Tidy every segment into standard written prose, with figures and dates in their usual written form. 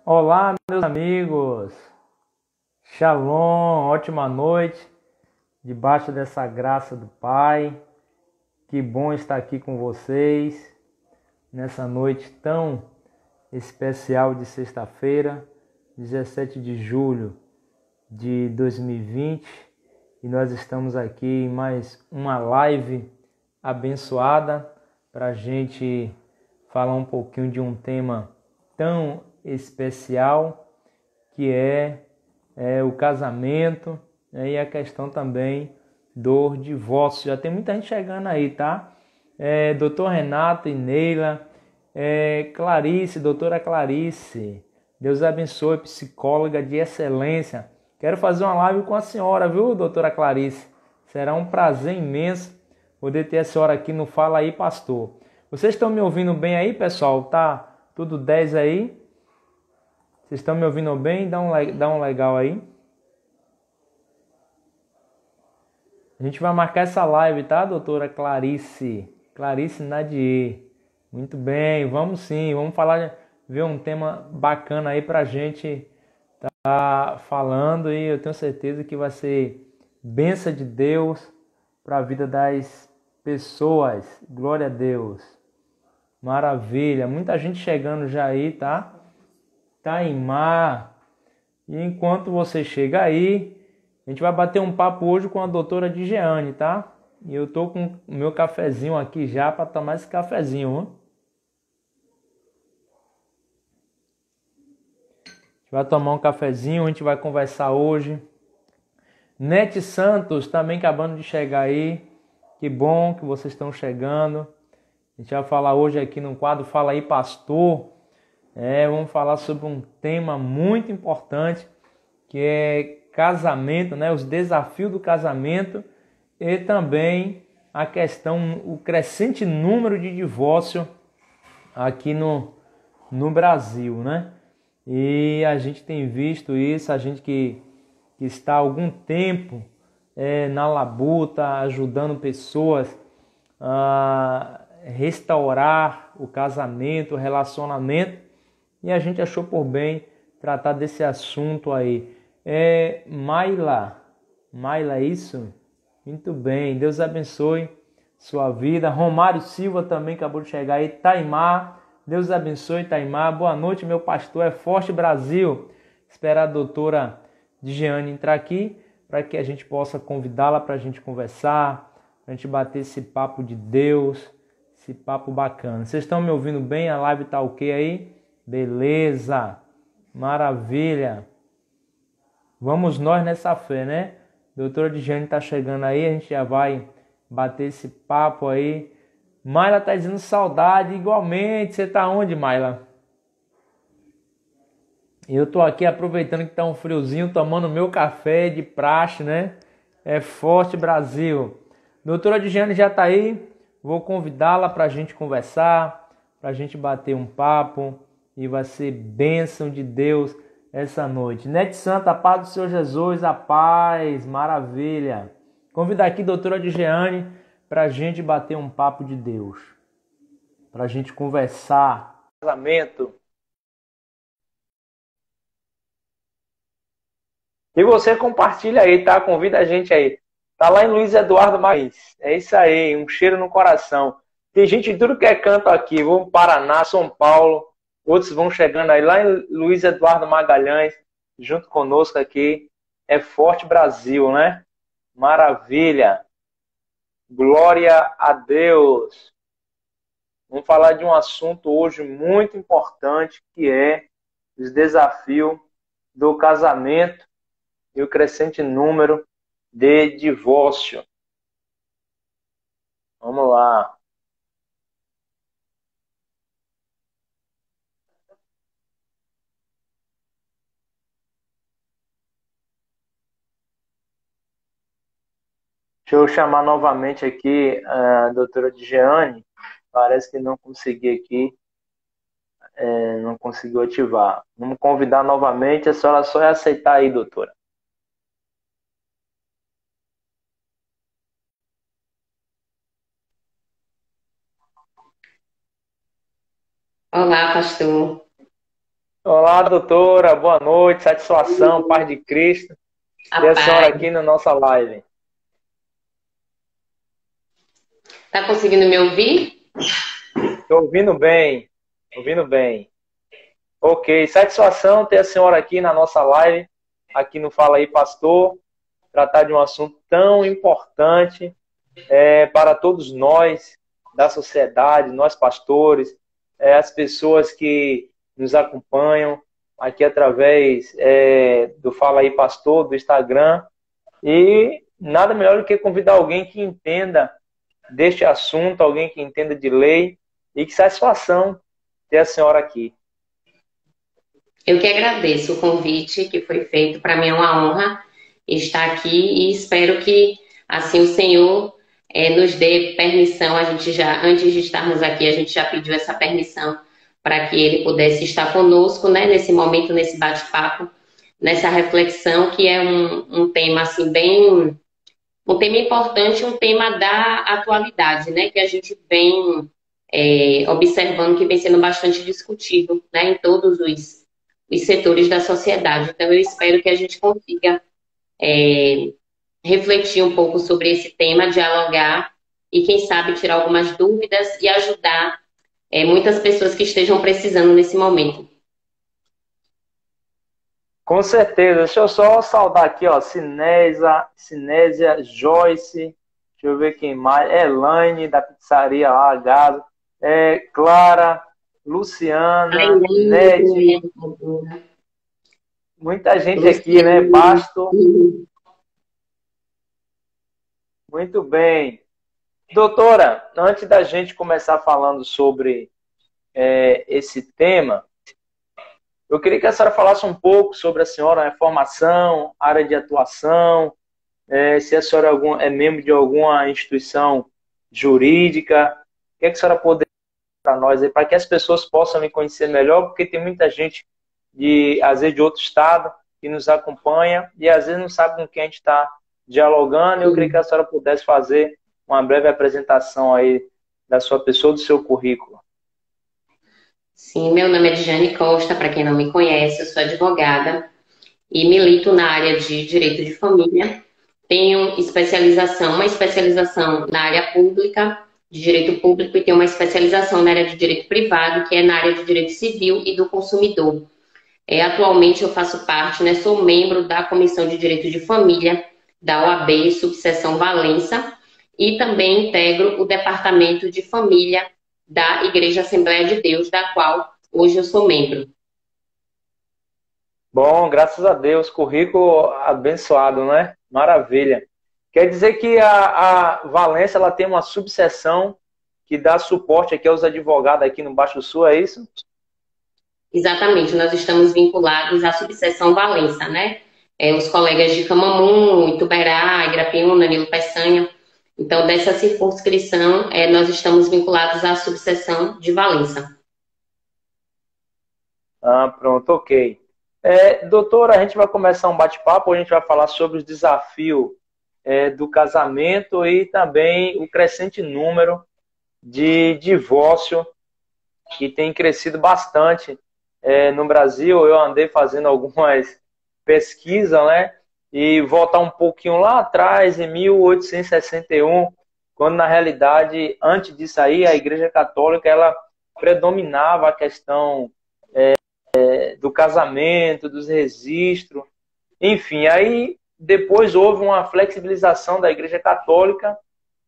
Olá, meus amigos. Shalom, ótima noite, debaixo dessa graça do Pai. Que bom estar aqui com vocês nessa noite tão especial de sexta-feira, 17 de julho de 2020. E nós estamos aqui em mais uma live abençoada para a gente falar um pouquinho de um tema tão especial que é o casamento, né, e a questão também do divórcio. Já tem muita gente chegando aí, tá? Doutor Renato e Neila, Clarice, doutora Clarice, Deus abençoe, psicóloga de excelência. Quero fazer uma live com a senhora, viu, doutora Clarice? Será um prazer imenso poder ter a senhora aqui no Fala Aí, Pastor. Vocês estão me ouvindo bem aí, pessoal? Tá tudo 10 aí? Vocês estão me ouvindo bem? Dá um legal aí. A gente vai marcar essa live, tá, doutora Clarice? Clarice Nadier. Muito bem, vamos sim. Vamos falar, ver um tema bacana aí pra gente tá falando, e eu tenho certeza que vai ser bênção de Deus para a vida das pessoas. Glória a Deus. Maravilha. Muita gente chegando já aí, tá? Taimar. E enquanto você chega aí, a gente vai bater um papo hoje com a doutora Dijeane, tá? E eu tô com o meu cafezinho aqui já para tomar esse cafezinho, hein? A gente vai tomar um cafezinho, a gente vai conversar hoje. Nete Santos também acabando de chegar aí. Que bom que vocês estão chegando. A gente vai falar hoje aqui no quadro Fala Aí, Pastor. Vamos falar sobre um tema muito importante, que é casamento, né? Os desafios do casamento e também a questão, o crescente número de divórcio aqui no Brasil, né? E a gente tem visto isso, a gente que está há algum tempo na labuta, ajudando pessoas a restaurar o casamento, o relacionamento, e a gente achou por bem tratar desse assunto aí. Maila, isso? Muito bem, Deus abençoe sua vida. Romário Silva também acabou de chegar aí. Taimar, Deus abençoe, Taimar. Boa noite, meu pastor. É Forte Brasil. Esperar a doutora Dijeane entrar aqui para que a gente possa convidá-la para a gente conversar, para a gente bater esse papo de Deus, esse papo bacana. Vocês estão me ouvindo bem? A live tá ok aí? Beleza, maravilha. Vamos nós nessa fé, né? Doutora Dijeane tá chegando aí, a gente já vai bater esse papo aí. Maila tá dizendo saudade, igualmente. Você tá onde, Maila? Eu tô aqui aproveitando que tá um friozinho, tomando meu café de praxe, né? É Forte Brasil. Doutora Dijeane já tá aí. Vou convidá-la para a gente conversar, para a gente bater um papo, e vai ser bênção de Deus essa noite. Nete Santa, a paz do Senhor Jesus, a paz, maravilha. Convidar aqui a doutora Dijeane para a gente bater um papo de Deus, para a gente conversar. Casamento. E você compartilha aí, tá? Convida a gente aí. Tá lá em Luiz Eduardo Martins. É isso aí, um cheiro no coração. Tem gente de tudo que é canto aqui. Vamos Paraná, São Paulo. Outros vão chegando aí. Lá em Luiz Eduardo Magalhães, junto conosco aqui. É Forte Brasil, né? Maravilha. Glória a Deus. Vamos falar de um assunto hoje muito importante, que é os desafios do casamento e o crescente número de divórcio. Vamos lá. Deixa eu chamar novamente aqui a doutora Dijeane. Parece que não consegui aqui, não conseguiu ativar. Vamos convidar novamente, a senhora só é aceitar aí, doutora. Olá, pastor. Olá, doutora, boa noite, satisfação, paz de Cristo. A Ter a senhora paz. aqui na nossa live. Tá conseguindo me ouvir? Estou ouvindo bem, ouvindo bem. Ok, satisfação ter a senhora aqui na nossa live, aqui no Fala aí, Pastor, tratar de um assunto tão importante para todos nós da sociedade, nós pastores, as pessoas que nos acompanham aqui através do Fala aí, Pastor, do Instagram. E nada melhor do que convidar alguém que entenda deste assunto, alguém que entenda de lei, e que satisfação ter a senhora aqui. Eu que agradeço o convite que foi feito. Para mim é uma honra estar aqui e espero que assim o Senhor nos dê permissão. A gente já, antes de estarmos aqui, a gente já pediu essa permissão para que Ele pudesse estar conosco, né, nesse momento, nesse bate-papo, nessa reflexão que é um tema assim bem, um tema importante, um tema da atualidade, né, que a gente vem observando que vem sendo bastante discutido, né, em todos os setores da sociedade. Então, eu espero que a gente consiga refletir um pouco sobre esse tema, dialogar e, quem sabe, tirar algumas dúvidas e ajudar muitas pessoas que estejam precisando nesse momento. Com certeza. Deixa eu só saudar aqui, ó, Cinésia, Joyce, deixa eu ver quem mais, Elaine, da pizzaria lá, Gaza, Clara, Luciana, Ned, muita gente aqui, né? Luciano. Basto, muito bem. Doutora, antes da gente começar falando sobre esse tema, eu queria que a senhora falasse um pouco sobre a senhora, né, formação, área de atuação, se a senhora é membro de alguma instituição jurídica. O que é que a senhora poderia para nós aí, para que as pessoas possam me conhecer melhor, porque tem muita gente às vezes de outro estado que nos acompanha e às vezes não sabe com quem a gente está dialogando. Eu queria que a senhora pudesse fazer uma breve apresentação aí da sua pessoa, do seu currículo. Sim, meu nome é Dijane Costa, para quem não me conhece, eu sou advogada e milito na área de direito de família. Tenho uma especialização na área pública, de direito público, e tenho uma especialização na área de direito privado, que é na área de direito civil e do consumidor. Atualmente eu faço parte, né, sou membro da Comissão de Direito de Família da OAB, subseção Valença, e também integro o Departamento de Família da Igreja Assembleia de Deus, da qual hoje eu sou membro. Bom, graças a Deus, currículo abençoado, né? Maravilha. Quer dizer que a Valência ela tem uma subseção que dá suporte aqui aos advogados aqui no Baixo Sul, é isso? Exatamente, nós estamos vinculados à subseção Valença, né? Os colegas de Camamu, Ituberá, Igrapiúna, Nilo Peçanha. Então, dessa circunscrição, nós estamos vinculados à subseção de Valença. Ah, pronto, ok. Doutora, a gente vai começar um bate-papo, a gente vai falar sobre os desafios do casamento e também o crescente número de divórcio que tem crescido bastante no Brasil. Eu andei fazendo algumas pesquisas, né? E voltar um pouquinho lá atrás, em 1861, quando na realidade, antes disso aí, a Igreja Católica ela predominava a questão do casamento, dos registros, enfim. Aí depois houve uma flexibilização da Igreja Católica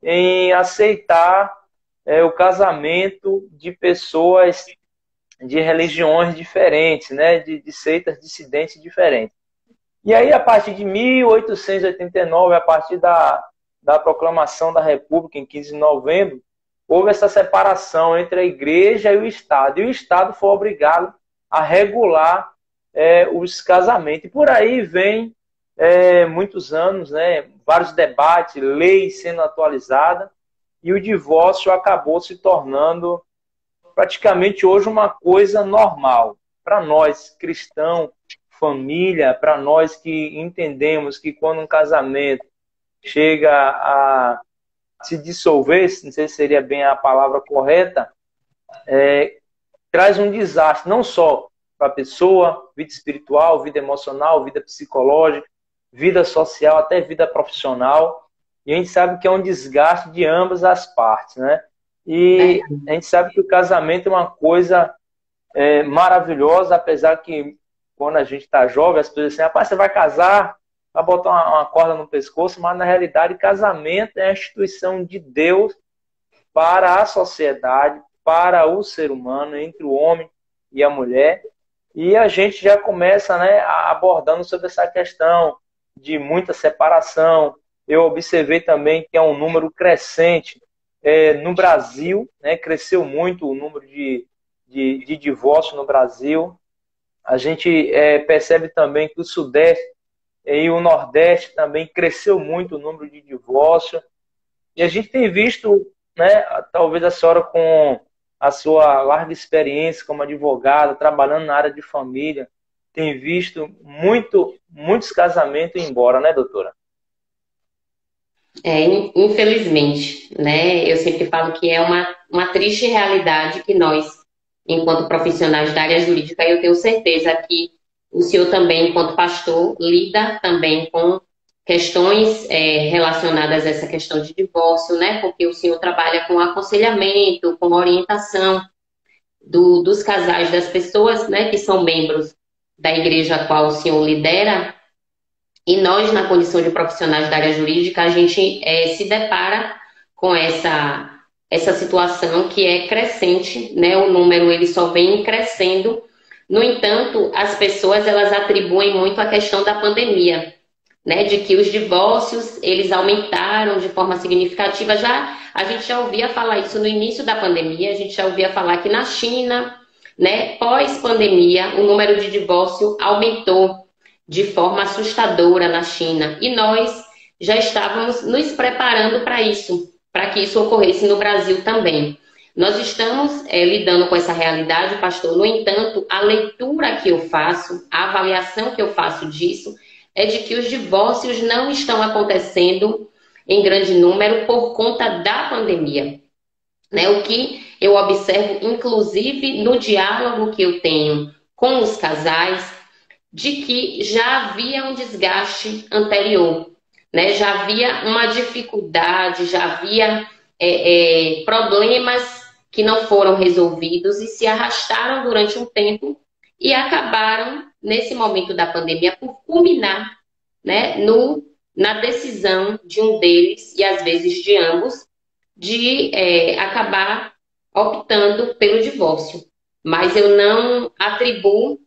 em aceitar o casamento de pessoas de religiões diferentes, né, de seitas dissidentes diferentes. E aí, a partir de 1889, a partir da proclamação da República, em 15 de novembro, houve essa separação entre a igreja e o Estado. E o Estado foi obrigado a regular os casamentos. E por aí vem muitos anos, né, vários debates, leis sendo atualizadas, e o divórcio acabou se tornando praticamente hoje uma coisa normal. Para nós, cristãos, família, para nós que entendemos que quando um casamento chega a se dissolver, não sei se seria bem a palavra correta, traz um desastre, não só para a pessoa, vida espiritual, vida emocional, vida psicológica, vida social, até vida profissional. E a gente sabe que é um desgaste de ambas as partes, né? E a gente sabe que o casamento é uma coisa maravilhosa, apesar que quando a gente está jovem, as pessoas dizem assim, rapaz, você vai casar, vai botar uma corda no pescoço, mas na realidade casamento é a instituição de Deus para a sociedade, para o ser humano, entre o homem e a mulher. E a gente já começa, né, abordando sobre essa questão de muita separação. Eu observei também que é um número crescente no Brasil, né, cresceu muito o número de divórcio no Brasil. A gente percebe também que o Sudeste e o Nordeste também cresceu muito o número de divórcio. E a gente tem visto, né, talvez a senhora com a sua larga experiência como advogada, trabalhando na área de família, tem visto muitos casamentos ir embora, né, doutora? Infelizmente, né? Eu sempre falo que é uma triste realidade que nós, enquanto profissionais da área jurídica, eu tenho certeza que o senhor também, enquanto pastor, lida também com questões relacionadas a essa questão de divórcio, né? Porque o senhor trabalha com aconselhamento, com orientação dos casais, das pessoas, né, que são membros da igreja a qual o senhor lidera. E nós, na condição de profissionais da área jurídica, a gente se depara com essa situação que é crescente, né? O número ele só vem crescendo. No entanto, as pessoas elas atribuem muito a questão da pandemia, né? De que os divórcios eles aumentaram de forma significativa. A gente já ouvia falar isso no início da pandemia. A gente já ouvia falar que na China, né? Pós-pandemia, o número de divórcio aumentou de forma assustadora na China. E nós já estávamos nos preparando para isso, para que isso ocorresse no Brasil também. Nós estamos lidando com essa realidade, pastor. No entanto, a leitura que eu faço, a avaliação que eu faço disso, é de que os divórcios não estão acontecendo em grande número por conta da pandemia, né? O que eu observo, inclusive, no diálogo que eu tenho com os casais, de que já havia um desgaste anterior, né? Já havia uma dificuldade, já havia problemas que não foram resolvidos e se arrastaram durante um tempo e acabaram, nesse momento da pandemia, por culminar, né, na decisão de um deles, e às vezes de ambos, de acabar optando pelo divórcio. Mas eu não atribuo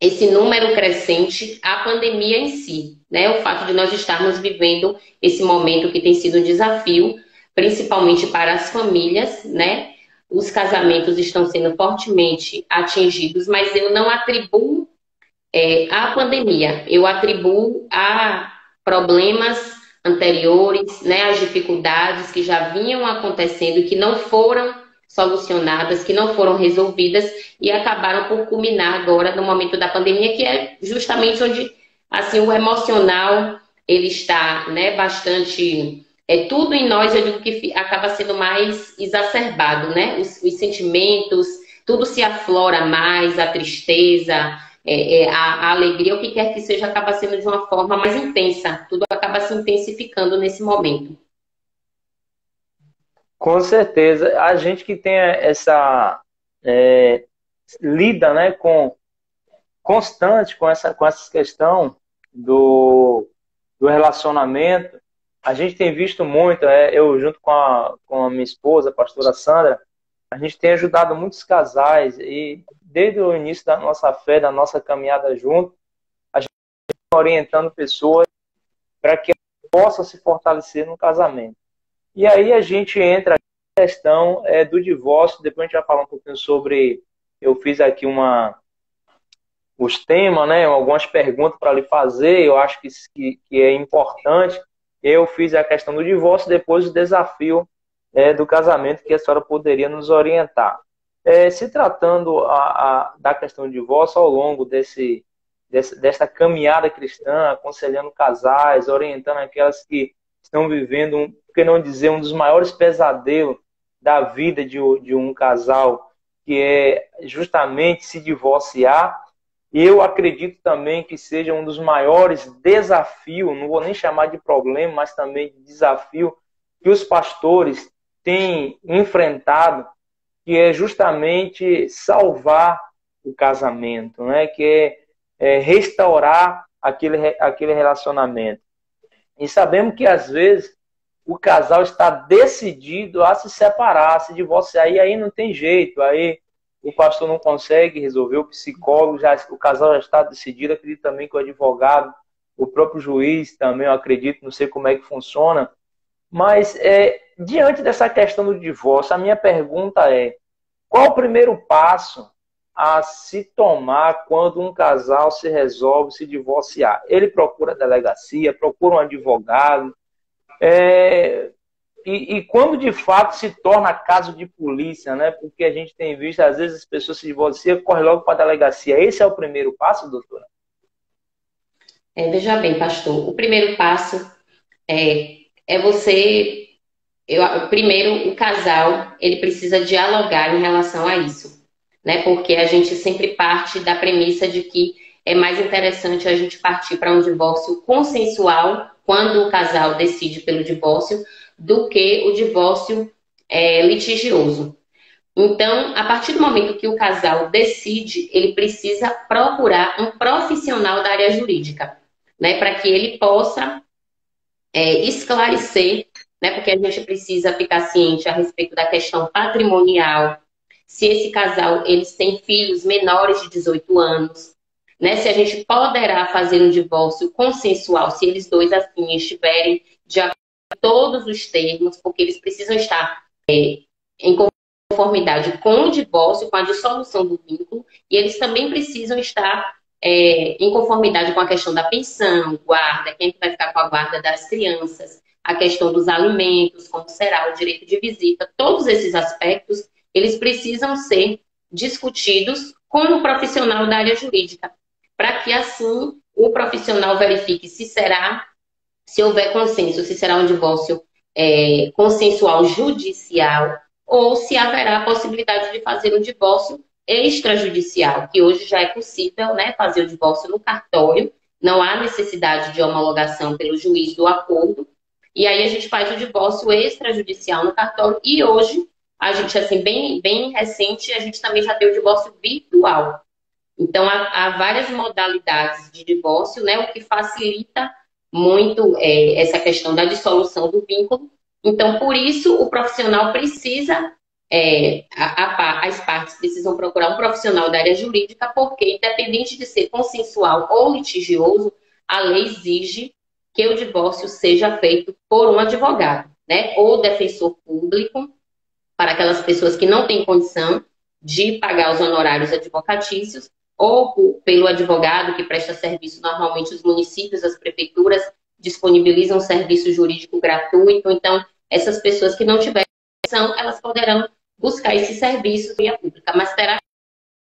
esse número crescente à pandemia em si, né? O fato de nós estarmos vivendo esse momento que tem sido um desafio, principalmente para as famílias, né? Os casamentos estão sendo fortemente atingidos, mas eu não atribuo à pandemia, eu atribuo a problemas anteriores, né? As dificuldades que já vinham acontecendo e que não foram solucionadas, que não foram resolvidas e acabaram por culminar agora no momento da pandemia, que é justamente onde assim o emocional ele está, né, bastante tudo em nós, eu digo que acaba sendo mais exacerbado, né? Os sentimentos, tudo se aflora mais, a tristeza, a alegria, o que quer que seja, acaba sendo de uma forma mais intensa, tudo acaba se intensificando nesse momento. Com certeza. A gente que tem essa lida, né, constante com essa questão do relacionamento, a gente tem visto muito, eu junto com a minha esposa, a pastora Sandra, a gente tem ajudado muitos casais e desde o início da nossa fé, da nossa caminhada junto, a gente está orientando pessoas para que possam se fortalecer no casamento. E aí a gente entra na questão do divórcio, depois a gente vai falar um pouquinho sobre, eu fiz aqui os temas, né, algumas perguntas para lhe fazer, eu acho que é importante. Eu fiz a questão do divórcio, depois o desafio do casamento, que a senhora poderia nos orientar. Se tratando da questão do divórcio, ao longo dessa caminhada cristã, aconselhando casais, orientando aquelas que estão vivendo, por que não dizer, um dos maiores pesadelos da vida de um casal, que é justamente se divorciar. Eu acredito também que seja um dos maiores desafios, não vou nem chamar de problema, mas também de desafio que os pastores têm enfrentado, que é justamente salvar o casamento, né? Que é restaurar aquele relacionamento. E sabemos que, às vezes, o casal está decidido a se separar, a se divorciar, e aí não tem jeito, aí o pastor não consegue resolver, o psicólogo, o casal já está decidido, acredito também que o advogado, o próprio juiz também, eu acredito, não sei como é que funciona, mas diante dessa questão do divórcio, a minha pergunta é, qual o primeiro passo a se tomar quando um casal se resolve se divorciar? Ele procura a delegacia, procura um advogado, e quando de fato se torna caso de polícia, né? Porque a gente tem visto, às vezes as pessoas se divorciam e correm logo para a delegacia. Esse é o primeiro passo, doutora? Veja bem, pastor, o primeiro passo é você. Primeiro, o casal ele precisa dialogar em relação a isso, né? Porque a gente sempre parte da premissa de que é mais interessante a gente partir para um divórcio consensual quando o casal decide pelo divórcio do que o divórcio litigioso. Então, a partir do momento que o casal decide, ele precisa procurar um profissional da área jurídica, né? Para que ele possa esclarecer, né? Porque a gente precisa ficar ciente a respeito da questão patrimonial, se esse casal eles têm filhos menores de 18 anos, né? Se a gente poderá fazer um divórcio consensual, se eles dois assim estiverem de acordo com todos os termos, porque eles precisam estar em conformidade com o divórcio, com a dissolução do vínculo, e eles também precisam estar em conformidade com a questão da pensão, guarda, quem vai ficar com a guarda das crianças, a questão dos alimentos, como será o direito de visita, todos esses aspectos, eles precisam ser discutidos com o profissional da área jurídica, para que assim o profissional verifique se houver consenso, se será um divórcio consensual judicial ou se haverá a possibilidade de fazer um divórcio extrajudicial, que hoje já é possível, né, fazer o divórcio no cartório, não há necessidade de homologação pelo juiz do acordo, e aí a gente faz o divórcio extrajudicial no cartório, e hoje, a gente, assim, bem recente, a gente também já tem o divórcio virtual. Então, há várias modalidades de divórcio, né, o que facilita muito essa questão da dissolução do vínculo. Então, por isso, o profissional precisa, as partes precisam procurar um profissional da área jurídica, porque, independente de ser consensual ou litigioso, a lei exige que o divórcio seja feito por um advogado, né, ou defensor público, para aquelas pessoas que não têm condição de pagar os honorários advocatícios, ou pelo advogado que presta serviço. Normalmente os municípios, as prefeituras disponibilizam serviço jurídico gratuito, então essas pessoas que não tiverem condição, elas poderão buscar esse serviço via pública, mas terá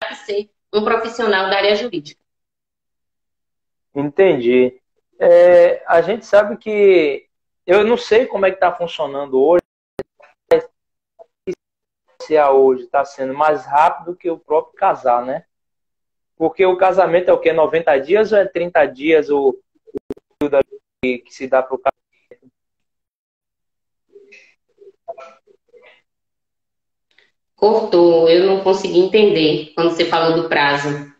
que ser um profissional da área jurídica. Entendi. A gente sabe que, eu não sei como é que está funcionando hoje, se hoje está sendo mais rápido que o próprio casar, né? Porque o casamento é o quê? 90 dias ou é 30 dias o período que se dá para o casamento? Cortou, eu não consegui entender quando você falou do prazo.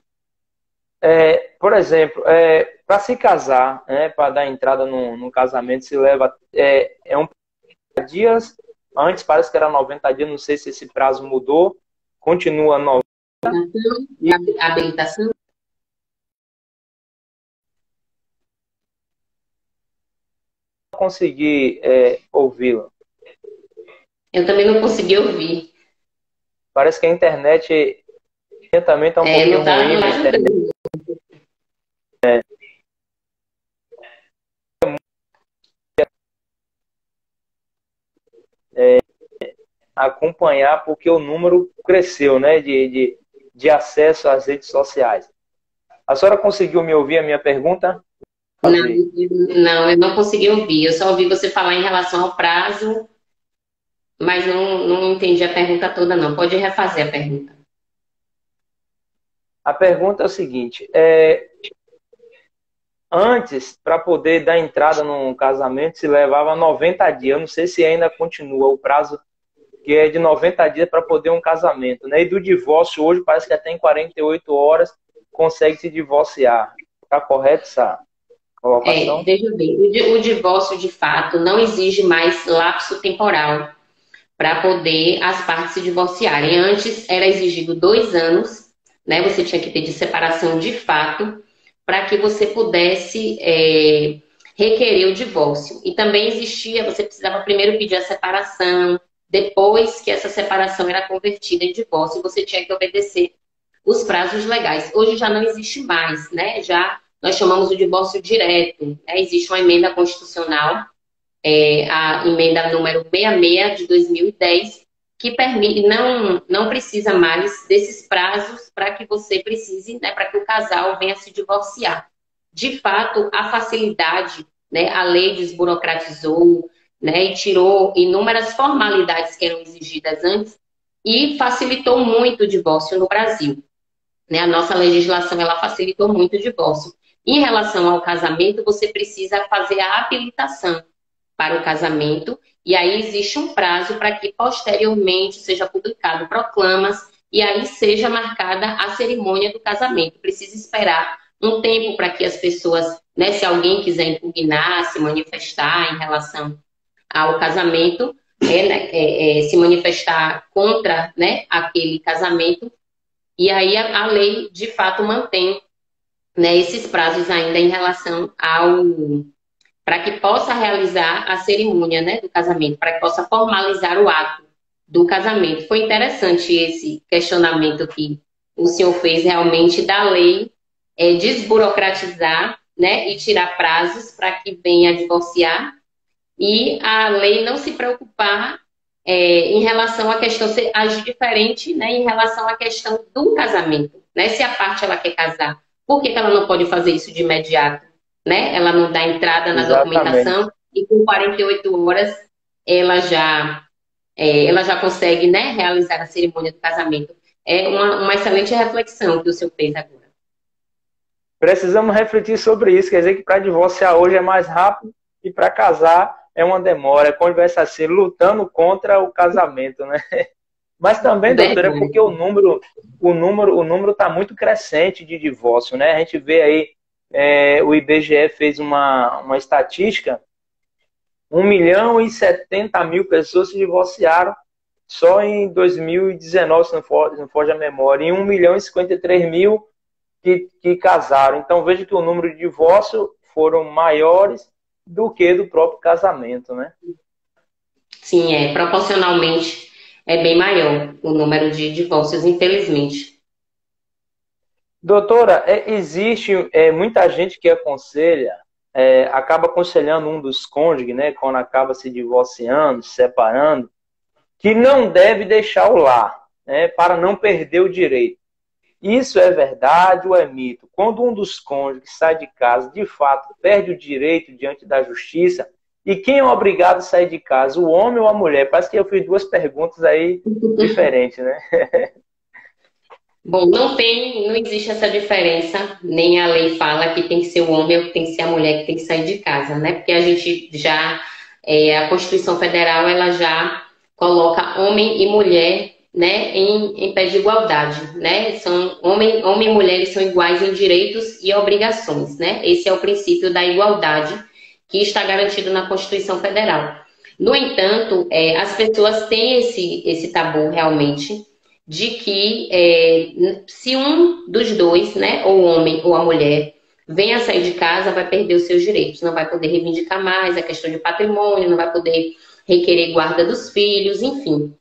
Por exemplo, para se casar, né, para dar entrada no casamento, se leva um dias. Antes parece que era 90 dias, não sei se esse prazo mudou. Continua 90. E a habilitação? Não consegui ouvi-la. Eu também não consegui ouvir. Parece que a internet também está um pouquinho ruim. A internet. Acompanhar, porque o número cresceu, né, de acesso às redes sociais. A senhora conseguiu me ouvir a minha pergunta? Não, eu não consegui ouvir. Eu só ouvi você falar em relação ao prazo, mas não entendi a pergunta toda, não. Pode refazer a pergunta. A pergunta é o seguinte, antes, para poder dar entrada num casamento, se levava 90 dias. Eu não sei se ainda continua o prazo que é de 90 dias para poder um casamento, né? E do divórcio hoje parece que até em 48 horas consegue se divorciar. Está correto essa colocação? Veja bem, o divórcio de fato não exige mais lapso temporal para poder as partes se divorciarem. Antes era exigido 2 anos, né? Você tinha que ter de separação de fato para que você pudesse requerer o divórcio. E também existia, você precisava primeiro pedir a separação, depois que essa separação era convertida em divórcio, você tinha que obedecer os prazos legais. Hoje já não existe mais, né? Já nós chamamos o divórcio direto, né? Existe uma emenda constitucional, a emenda número 66 de 2010, que permite, não precisa mais desses prazos para que você precise, né, para que o casal venha se divorciar. De fato, a facilidade, né, a lei desburocratizou, né, e tirou inúmeras formalidades que eram exigidas antes e facilitou muito o divórcio no Brasil, né? A nossa legislação ela facilitou muito o divórcio. Em relação ao casamento, você precisa fazer a habilitação para o casamento, e aí existe um prazo para que posteriormente seja publicado proclamas e aí seja marcada a cerimônia do casamento. Precisa esperar um tempo para que as pessoas, né, se alguém quiser impugnar, se manifestar em relação ao casamento, se manifestar contra, né, aquele casamento, e aí a lei de fato mantém, né, esses prazos ainda em relação ao para que possa realizar a cerimônia, né, do casamento, para que possa formalizar o ato do casamento. Foi interessante esse questionamento que o senhor fez realmente da lei desburocratizar, né, e tirar prazos para que venha divorciar, e a lei não se preocupar em relação à questão, agir diferente, né, em relação à questão do casamento, né, se a parte ela quer casar, por que ela não pode fazer isso de imediato? Né? Ela não dá entrada na documentação e com 48 horas ela já consegue, né, realizar a cerimônia do casamento. É uma excelente reflexão que o senhor fez agora. Precisamos refletir sobre isso, quer dizer que para divorciar hoje é mais rápido e para casar é uma demora, é quando vai assim, lutando contra o casamento, né? Mas também, doutora, é porque o número está muito crescente de divórcio, né? A gente vê aí, o IBGE fez uma estatística, 1.070.000 pessoas se divorciaram só em 2019, se não foge a memória, e 1.053.000 que casaram. Então veja que o número de divórcios foram maiores do que do próprio casamento, né? Sim, proporcionalmente é bem maior o número de divórcios, infelizmente. Doutora, existe muita gente que aconselha, acaba aconselhando um dos cônjuges, né, quando acaba se divorciando, se separando, que não deve deixar o lar, né, para não perder o direito. Isso é verdade ou é mito? Quando um dos cônjuges sai de casa, de fato, perde o direito diante da justiça, e quem é obrigado a sair de casa, o homem ou a mulher? Parece que eu fiz duas perguntas aí diferentes, né? Bom, não existe essa diferença, nem a lei fala que tem que ser o homem ou que tem que ser a mulher que tem que sair de casa, né? Porque a gente já, a Constituição Federal, ela já coloca homem e mulher, né, em pé de igualdade, né? Homem e mulher, eles são iguais em direitos e obrigações, né? Esse é o princípio da igualdade que está garantido na Constituição Federal. No entanto, as pessoas têm esse tabu realmente, de que se um dos dois, né, ou o homem ou a mulher, venha a sair de casa, vai perder os seus direitos, não vai poder reivindicar mais a questão de patrimônio, não vai poder requerer guarda dos filhos, enfim.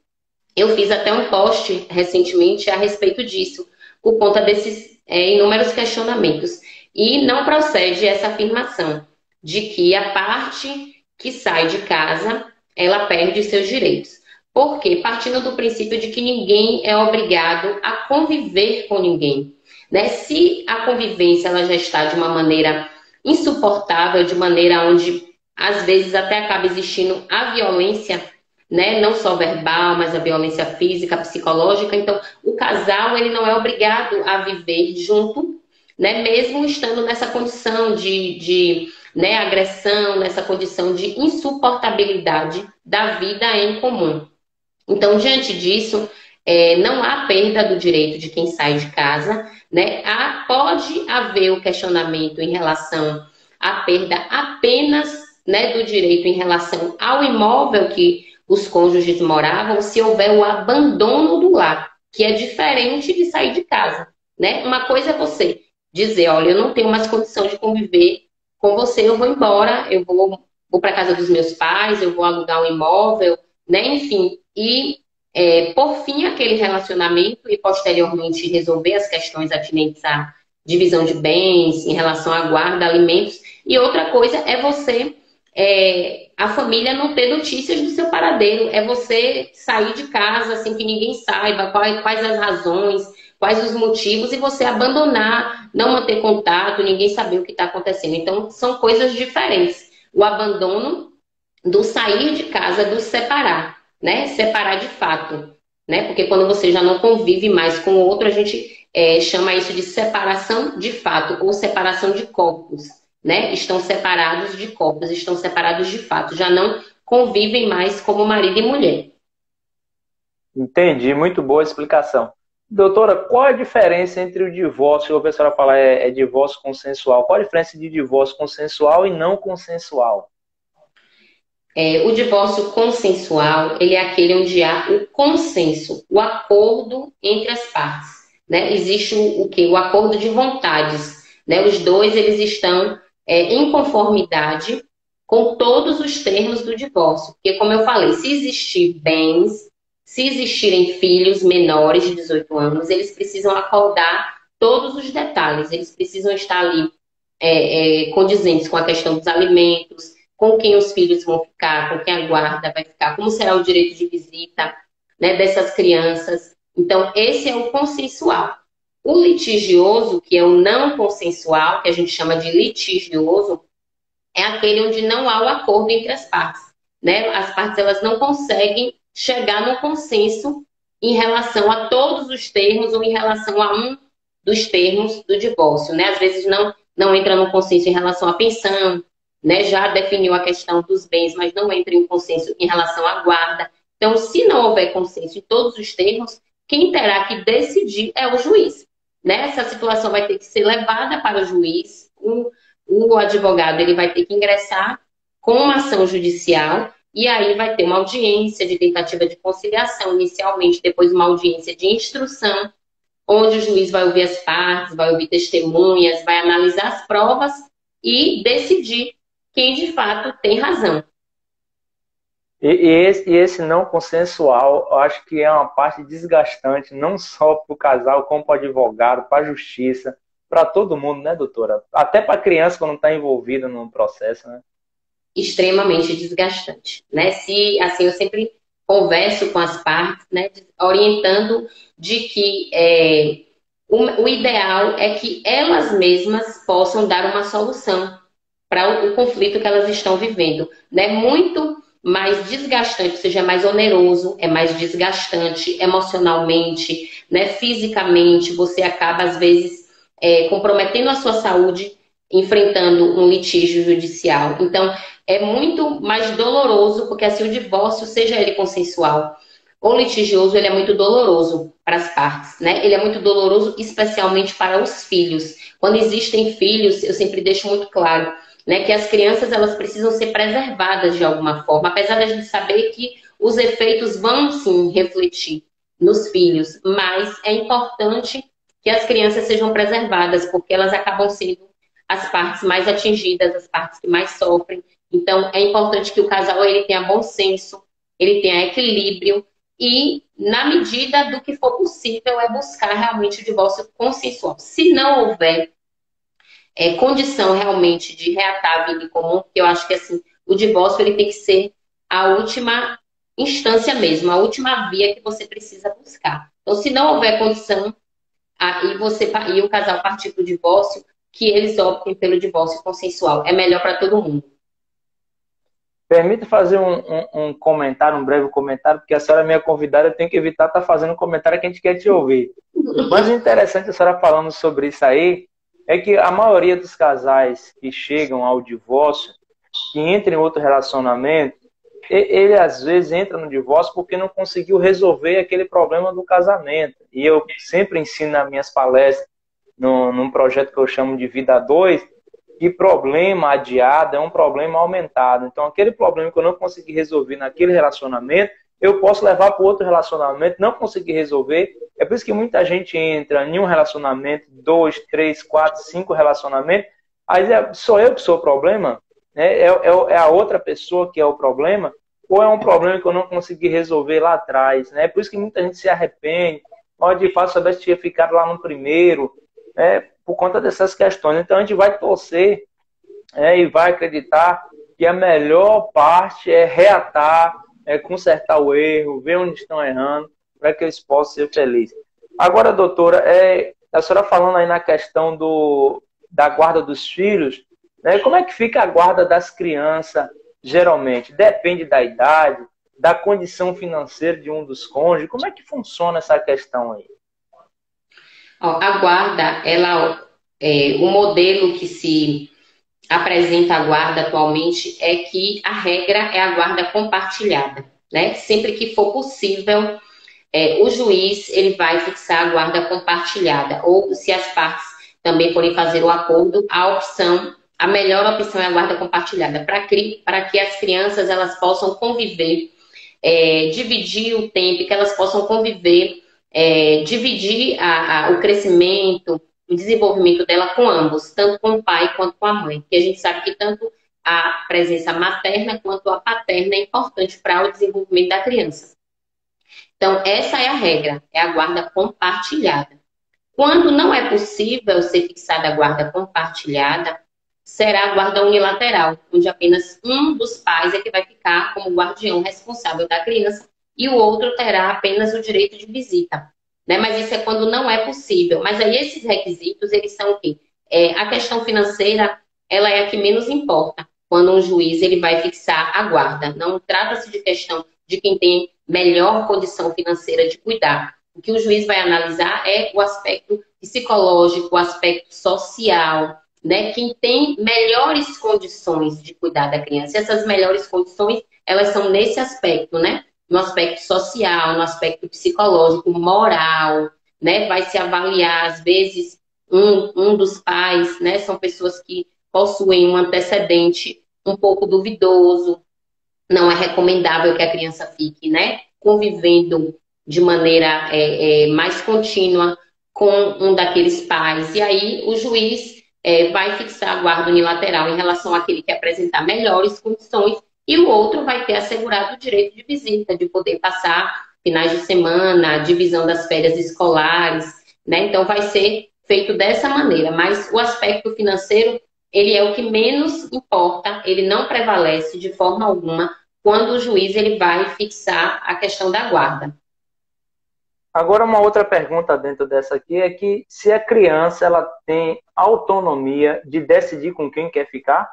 Eu fiz até um post recentemente a respeito disso, por conta desses inúmeros questionamentos. E não procede essa afirmação de que a parte que sai de casa, ela perde os seus direitos. Por quê? Partindo do princípio de que ninguém é obrigado a conviver com ninguém, né? Se a convivência ela já está de uma maneira insuportável, de maneira onde às vezes até acaba existindo a violência, né? Não só verbal, mas a violência física, psicológica. Então, o casal, ele não é obrigado a viver junto, né? Mesmo estando nessa condição de né, agressão, nessa condição de insuportabilidade da vida em comum. Então, diante disso, não há perda do direito de quem sai de casa, né? Pode haver o questionamento em relação à perda apenas, né, do direito em relação ao imóvel que os cônjuges moravam, se houver o abandono do lar, que é diferente de sair de casa, né? Uma coisa é você dizer, olha, eu não tenho mais condição de conviver com você, eu vou embora, vou para casa dos meus pais, eu vou alugar um imóvel, né? Enfim, e por fim aquele relacionamento e posteriormente resolver as questões atinentes à divisão de bens, em relação à guarda, alimentos. E outra coisa é você, a família não ter notícias do seu paradeiro, é você sair de casa sem que ninguém saiba quais as razões, quais os motivos, e você abandonar, não manter contato, ninguém saber o que está acontecendo. Então, são coisas diferentes. O abandono do sair de casa, do separar, né? Separar de fato, né? Porque quando você já não convive mais com o outro, a gente chama isso de separação de fato ou separação de corpos, né? Estão separados de corpos, estão separados de fato, já não convivem mais como marido e mulher. Entendi, muito boa explicação. Doutora, qual a diferença entre o divórcio, eu ouvi a senhora falar é divórcio consensual, qual a diferença de divórcio consensual e não consensual? O divórcio consensual, ele é aquele onde há o consenso, o acordo entre as partes, né? Existe o quê? O acordo de vontades, né? Os dois, eles estão em conformidade com todos os termos do divórcio. Porque, como eu falei, se existir bens, se existirem filhos menores de 18 anos, eles precisam acordar todos os detalhes, eles precisam estar ali condizentes com a questão dos alimentos, com quem os filhos vão ficar, com quem a guarda vai ficar, como será o direito de visita, né, dessas crianças. Então, esse é o consensual. O litigioso, que é o não consensual, que a gente chama de litigioso, é aquele onde não há o acordo entre as partes, né? As partes elas não conseguem chegar no consenso em relação a todos os termos ou em relação a um dos termos do divórcio, né? Às vezes não entra no consenso em relação à pensão, né? Já definiu a questão dos bens, mas não entra em consenso em relação à guarda. Então, se não houver consenso em todos os termos, quem terá que decidir é o juiz, né? Essa situação vai ter que ser levada para o juiz. O advogado ele vai ter que ingressar com uma ação judicial e aí vai ter uma audiência de tentativa de conciliação inicialmente, depois uma audiência de instrução, onde o juiz vai ouvir as partes, vai ouvir testemunhas, vai analisar as provas e decidir quem de fato tem razão. E esse não consensual, eu acho que é uma parte desgastante, não só para o casal, como para o advogado, para a justiça, para todo mundo, né, doutora? Até para a criança quando está envolvida no processo, né? Extremamente desgastante, né? Se, assim, eu sempre converso com as partes, né, orientando de que o ideal é que elas mesmas possam dar uma solução para o conflito que elas estão vivendo, né? Muito mais desgastante, ou seja, é mais oneroso, é mais desgastante emocionalmente, né? Fisicamente, você acaba às vezes comprometendo a sua saúde, enfrentando um litígio judicial. Então, é muito mais doloroso, porque assim o divórcio, seja ele consensual ou litigioso, ele é muito doloroso para as partes, né? Ele é muito doloroso, especialmente para os filhos. Quando existem filhos, eu sempre deixo muito claro, né, que as crianças elas precisam ser preservadas de alguma forma, apesar de a gente saber que os efeitos vão sim refletir nos filhos, mas é importante que as crianças sejam preservadas, porque elas acabam sendo as partes mais atingidas, as partes que mais sofrem. Então, é importante que o casal ele tenha bom senso, ele tenha equilíbrio e, na medida do que for possível, é buscar realmente o divórcio consensual. Se não houver condição realmente de reatar a vida em comum, porque eu acho que assim, o divórcio ele tem que ser a última instância mesmo, a última via que você precisa buscar. Então, se não houver condição, e o casal partir para o divórcio, que eles optem pelo divórcio consensual. É melhor para todo mundo. Permita fazer um comentário, um breve comentário, porque a senhora é minha convidada, eu tenho que evitar estar fazendo comentário que a gente quer te ouvir. Mas o interessante, a senhora falando sobre isso aí, é que a maioria dos casais que chegam ao divórcio, que entram em outro relacionamento, ele às vezes entra no divórcio porque não conseguiu resolver aquele problema do casamento. E eu sempre ensino nas minhas palestras, num projeto que eu chamo de Vida 2, que problema adiado é um problema aumentado. Então, aquele problema que eu não consegui resolver naquele relacionamento, eu posso levar para outro relacionamento, não conseguir resolver. É por isso que muita gente entra em um relacionamento, 2, 3, 4, 5 relacionamentos, aí sou eu que sou o problema, né? É a outra pessoa que é o problema, ou é um problema que eu não consegui resolver lá atrás, né? É por isso que muita gente se arrepende, de fato, se eu tinha ficado lá no primeiro, por conta dessas questões. Então a gente vai torcer e vai acreditar que a melhor parte é reatar, consertar o erro, ver onde estão errando, para que eles possam ser felizes. Agora, doutora, a senhora falando aí na questão da guarda dos filhos, né, como é que fica a guarda das crianças, geralmente? Depende da idade, da condição financeira de um dos cônjuges. Como é que funciona essa questão aí? A guarda, o modelo que se apresenta a guarda atualmente é que a regra é a guarda compartilhada, né? Sempre que for possível, o juiz ele vai fixar a guarda compartilhada, ou se as partes também forem fazer o acordo, a melhor opção é a guarda compartilhada, para que as crianças elas possam conviver, dividir o tempo, que elas possam conviver, dividir o crescimento, o desenvolvimento dela com ambos, tanto com o pai quanto com a mãe. Porque a gente sabe que tanto a presença materna quanto a paterna é importante para o desenvolvimento da criança. Então, essa é a regra, é a guarda compartilhada. Quando não é possível ser fixada a guarda compartilhada, será a guarda unilateral, onde apenas um dos pais é que vai ficar como guardião responsável da criança e o outro terá apenas o direito de visita. Né? Mas isso é quando não é possível. Mas aí esses requisitos, eles são o quê? A questão financeira, ela é a que menos importa quando um juiz ele vai fixar a guarda. Não trata-se de questão de quem tem melhor condição financeira de cuidar. O que o juiz vai analisar é o aspecto psicológico, o aspecto social, né? Quem tem melhores condições de cuidar da criança. E essas melhores condições, elas são nesse aspecto, né? No aspecto social, no aspecto psicológico, moral, né? Vai se avaliar, às vezes, um dos pais, né? São pessoas que possuem um antecedente um pouco duvidoso. Não é recomendável que a criança fique, né? Convivendo de maneira mais contínua com um daqueles pais. E aí o juiz vai fixar a guarda unilateral em relação àquele que apresentar melhores condições e o outro vai ter assegurado o direito de visita, de poder passar finais de semana, divisão das férias escolares, né? Então vai ser feito dessa maneira, mas o aspecto financeiro, ele é o que menos importa, ele não prevalece de forma alguma quando o juiz ele vai fixar a questão da guarda. Agora, uma outra pergunta dentro dessa aqui é que se a criança ela tem autonomia de decidir com quem quer ficar?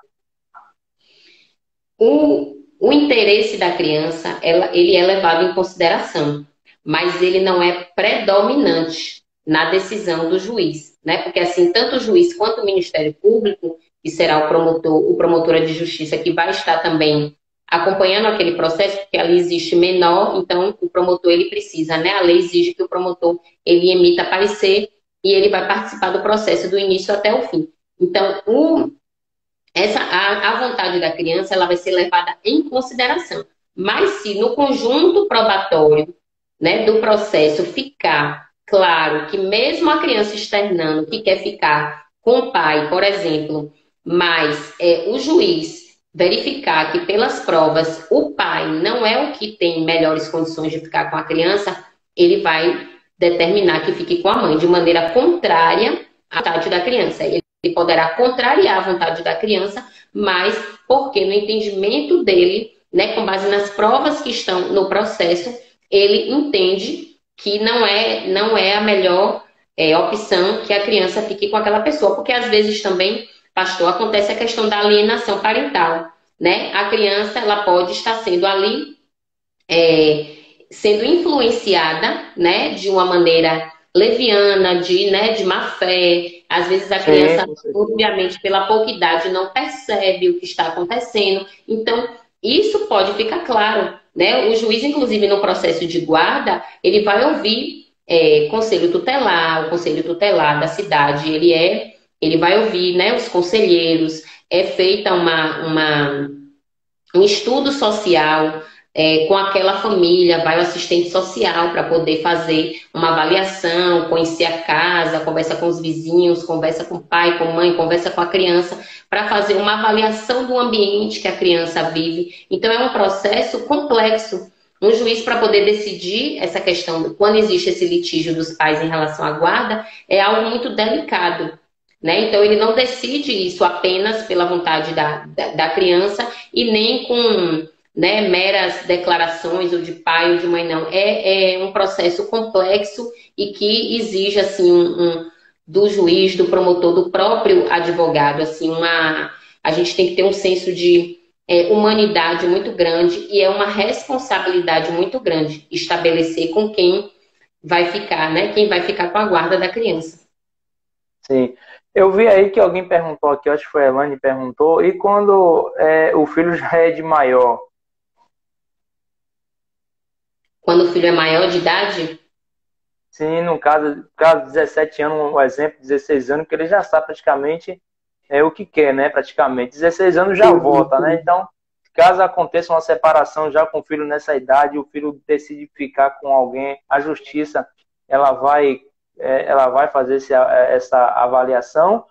O interesse da criança, ele é levado em consideração, mas ele não é predominante na decisão do juiz, né? Porque assim, tanto o juiz quanto o Ministério Público, que será o promotora de justiça que vai estar também acompanhando aquele processo, porque ali existe menor, então o promotor ele precisa, né? A lei exige que o promotor ele emita parecer e ele vai participar do processo do início até o fim. Então, a vontade da criança ela vai ser levada em consideração. Mas se no conjunto probatório, né, do processo ficar claro que mesmo a criança externando que quer ficar com o pai, por exemplo, mas o juiz verificar que pelas provas o pai não é o que tem melhores condições de ficar com a criança, ele vai determinar que fique com a mãe de maneira contrária à vontade da criança. Ele poderá contrariar a vontade da criança, mas porque no entendimento dele, né, com base nas provas que estão no processo, ele entende que não é a melhor opção que a criança fique com aquela pessoa, porque às vezes também, pastor, acontece a questão da alienação parental. né, a criança ela pode estar sendo ali é, sendo influenciada, né, de uma maneira leviana, de má fé. Às vezes a Sim, criança, com certeza. obviamente, pela pouca idade, não percebe o que está acontecendo. Então, isso pode ficar claro, né? O juiz, inclusive, no processo de guarda, ele vai ouvir conselho tutelar, o conselho tutelar da cidade, ele vai ouvir, né, os conselheiros, é feita um estudo social com aquela família, vai o assistente social para poder fazer uma avaliação, conhecer a casa, conversa com os vizinhos, conversa com o pai, com a mãe, conversa com a criança, para fazer uma avaliação do ambiente que a criança vive. Então é um processo complexo. Um juiz para poder decidir essa questão, quando existe esse litígio dos pais em relação à guarda, é algo muito delicado. Né? Então, ele não decide isso apenas pela vontade da criança e nem com, né, meras declarações ou de pai ou de mãe, não. É um processo complexo e que exige, assim, do juiz, do promotor, do próprio advogado, assim, a gente tem que ter um senso de humanidade muito grande e é uma responsabilidade muito grande estabelecer com quem vai ficar, né? Quem vai ficar com a guarda da criança. Sim. Eu vi aí que alguém perguntou aqui, acho que foi a Elane perguntou, e quando o filho já é de maior? Quando o filho é maior de idade, Sim, no caso 17 anos, um exemplo, 16 anos, que ele já sabe praticamente o que quer, né? Praticamente. 16 anos já vota, né? Então, caso aconteça uma separação já com o filho nessa idade, o filho decide ficar com alguém, a justiça ela vai, ela vai fazer essa avaliação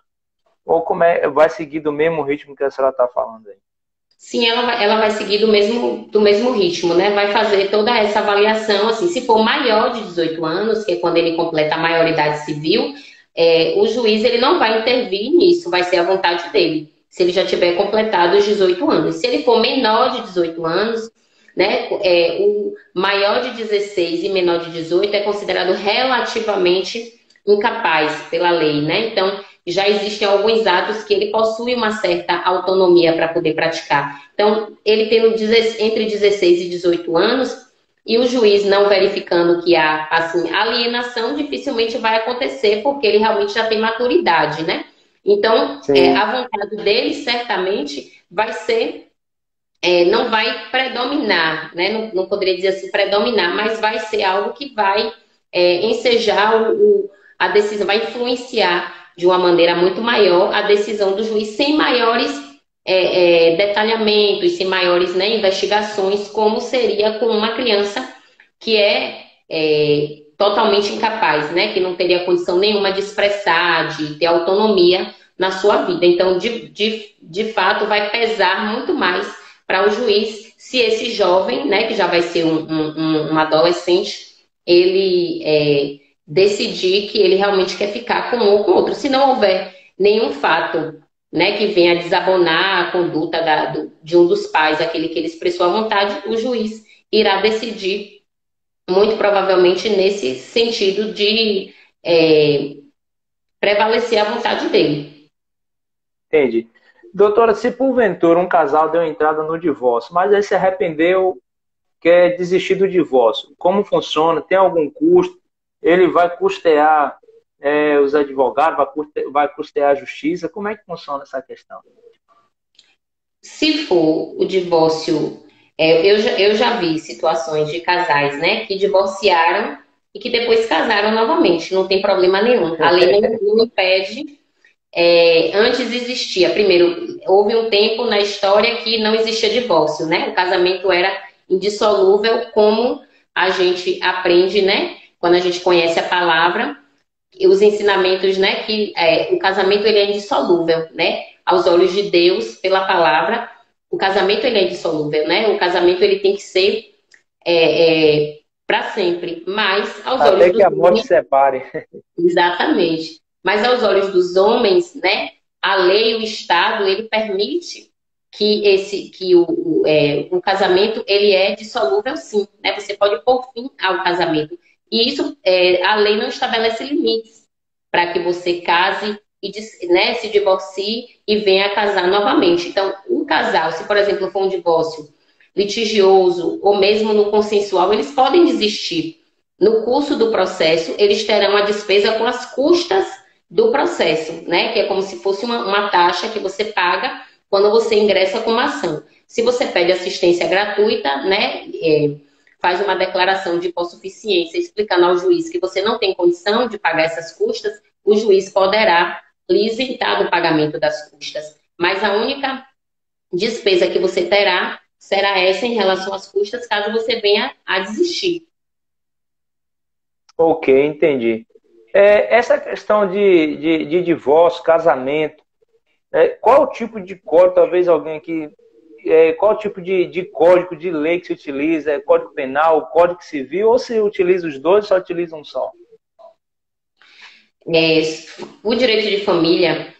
ou vai seguir do mesmo ritmo que a senhora está falando aí? sim, ela vai seguir do mesmo ritmo, né? Vai fazer toda essa avaliação, assim, se for maior de 18 anos, que é quando ele completa a maioridade civil, o juiz ele não vai intervir nisso, vai ser a vontade dele, se ele já tiver completado os 18 anos. Se ele for menor de 18 anos, né, o maior de 16 e menor de 18 é considerado relativamente incapaz pela lei, né? Então, já existem alguns atos que ele possui uma certa autonomia para poder praticar. Então, ele tendo entre 16 e 18 anos, e o juiz não verificando que há assim, alienação, dificilmente vai acontecer, porque ele realmente já tem maturidade, né? Então, Sim, a vontade dele certamente vai ser não vai predominar, né? Não poderia dizer assim predominar, mas vai ser algo que vai ensejar a decisão, vai influenciar de uma maneira muito maior a decisão do juiz, sem maiores detalhamentos, sem maiores, né, investigações, como seria com uma criança que totalmente incapaz, né? Que não teria condição nenhuma de expressar, de ter autonomia na sua vida. Então, de fato, vai pesar muito mais para o juiz se esse jovem, né, que já vai ser um adolescente, ele decidir que ele realmente quer ficar com um ou com outro. Se não houver nenhum fato, né, que venha desabonar a conduta de um dos pais, aquele que ele expressou à vontade, o juiz irá decidir muito provavelmente nesse sentido de prevalecer a vontade dele. entendi. Doutora, se porventura um casal deu entrada no divórcio, mas aí se arrependeu, quer desistir do divórcio, como funciona? Tem algum custo? Ele vai custear os advogados, vai custear a justiça? Como é que funciona essa questão? Se for o divórcio, eu já vi situações de casais, né, que divorciaram e que depois casaram novamente, não tem problema nenhum. A lei não impede. Antes existia, primeiro, houve um tempo na história que não existia divórcio, né? O casamento era indissolúvel, como a gente aprende, né? Quando a gente conhece a palavra, e os ensinamentos, né? Que o casamento ele é indissolúvel, né? Aos olhos de Deus, pela palavra, o casamento ele é indissolúvel, né? O casamento ele tem que ser para sempre, mas aos olhos Até que dos a morte homens. separe. Exatamente. Mas aos olhos dos homens, né, a lei, o Estado, ele permite que o casamento ele é dissolúvel, sim, né? Você pode pôr fim ao casamento. E isso, a lei não estabelece limites para que você case e, né, se divorcie e venha casar novamente. Então, o um casal, se por exemplo for um divórcio litigioso ou mesmo no consensual, eles podem desistir. No curso do processo, eles terão a despesa com as custas do processo, né? Que é como se fosse uma taxa que você paga quando você ingressa com uma ação. Se você pede assistência gratuita, né? Faz uma declaração de hipossuficiência explicando ao juiz que você não tem condição de pagar essas custas, o juiz poderá lhe isentar do pagamento das custas. Mas a única despesa que você terá será essa em relação às custas, caso você venha a desistir. Ok, entendi. Essa questão de divórcio, casamento, qual o tipo de código, talvez alguém aqui, qual o tipo de código, de lei que se utiliza? É Código Penal, Código Civil, ou se utiliza os dois, só utiliza um só? O direito de família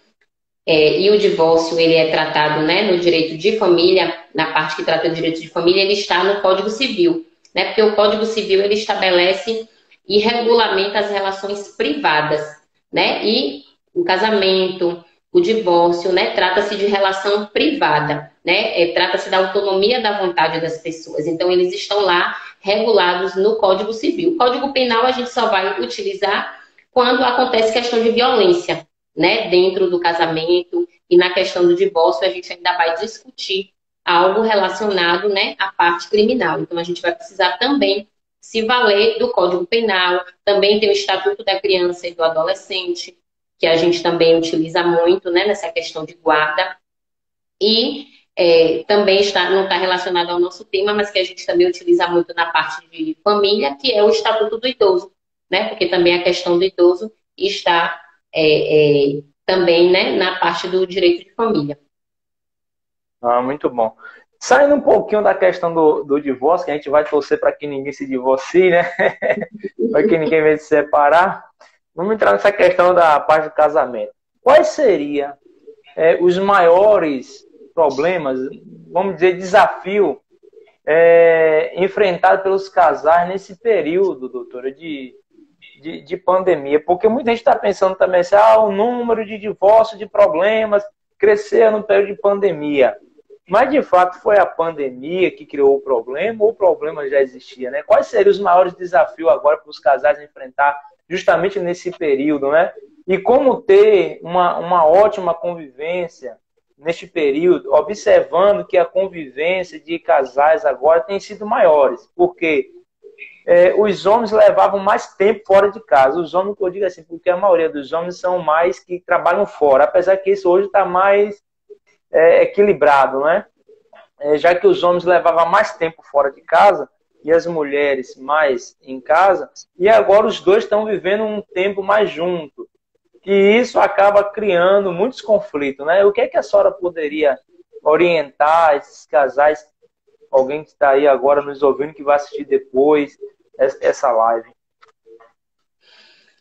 e o divórcio, ele é tratado, né, no direito de família, na parte que trata do direito de família, ele está no Código Civil, né, porque o Código Civil, ele estabelece e regulamenta as relações privadas, né, e o casamento, o divórcio, né, trata-se de relação privada, né, trata-se da autonomia da vontade das pessoas, então eles estão lá regulados no Código Civil. O Código Penal a gente só vai utilizar quando acontece questão de violência, né, dentro do casamento, e na questão do divórcio a gente ainda vai discutir algo relacionado, né, à parte criminal. Então a gente vai precisar também se valer do Código Penal, também tem o Estatuto da Criança e do Adolescente, que a gente também utiliza muito, né, nessa questão de guarda, e também não está relacionado ao nosso tema, mas que a gente também utiliza muito na parte de família, que é o Estatuto do Idoso, né, porque também a questão do idoso está também, né, na parte do direito de família. Ah, muito bom. Saindo um pouquinho da questão do divórcio, que a gente vai torcer para que ninguém se divorcie, né? Para que ninguém venha se separar. Vamos entrar nessa questão da parte do casamento. Quais seriam os maiores problemas, vamos dizer, desafio enfrentado pelos casais nesse período, doutora, de pandemia? Porque muita gente está pensando também assim, o número de divórcios, de problemas, cresceu no período de pandemia. Mas, de fato, foi a pandemia que criou o problema ou o problema já existia, né? Quais seriam os maiores desafios agora para os casais enfrentar justamente nesse período, né? E como ter uma ótima convivência neste período, observando que a convivência de casais agora tem sido maiores, porque os homens levavam mais tempo fora de casa. Os homens, eu digo assim, porque a maioria dos homens são mais que trabalham fora, apesar que isso hoje está mais equilibrado, né? Já que os homens levavam mais tempo fora de casa e as mulheres mais em casa, e agora os dois estão vivendo um tempo mais junto. E isso acaba criando muitos conflitos, né? O que é que a senhora poderia orientar esses casais, alguém que está aí agora nos ouvindo, que vai assistir depois essa live?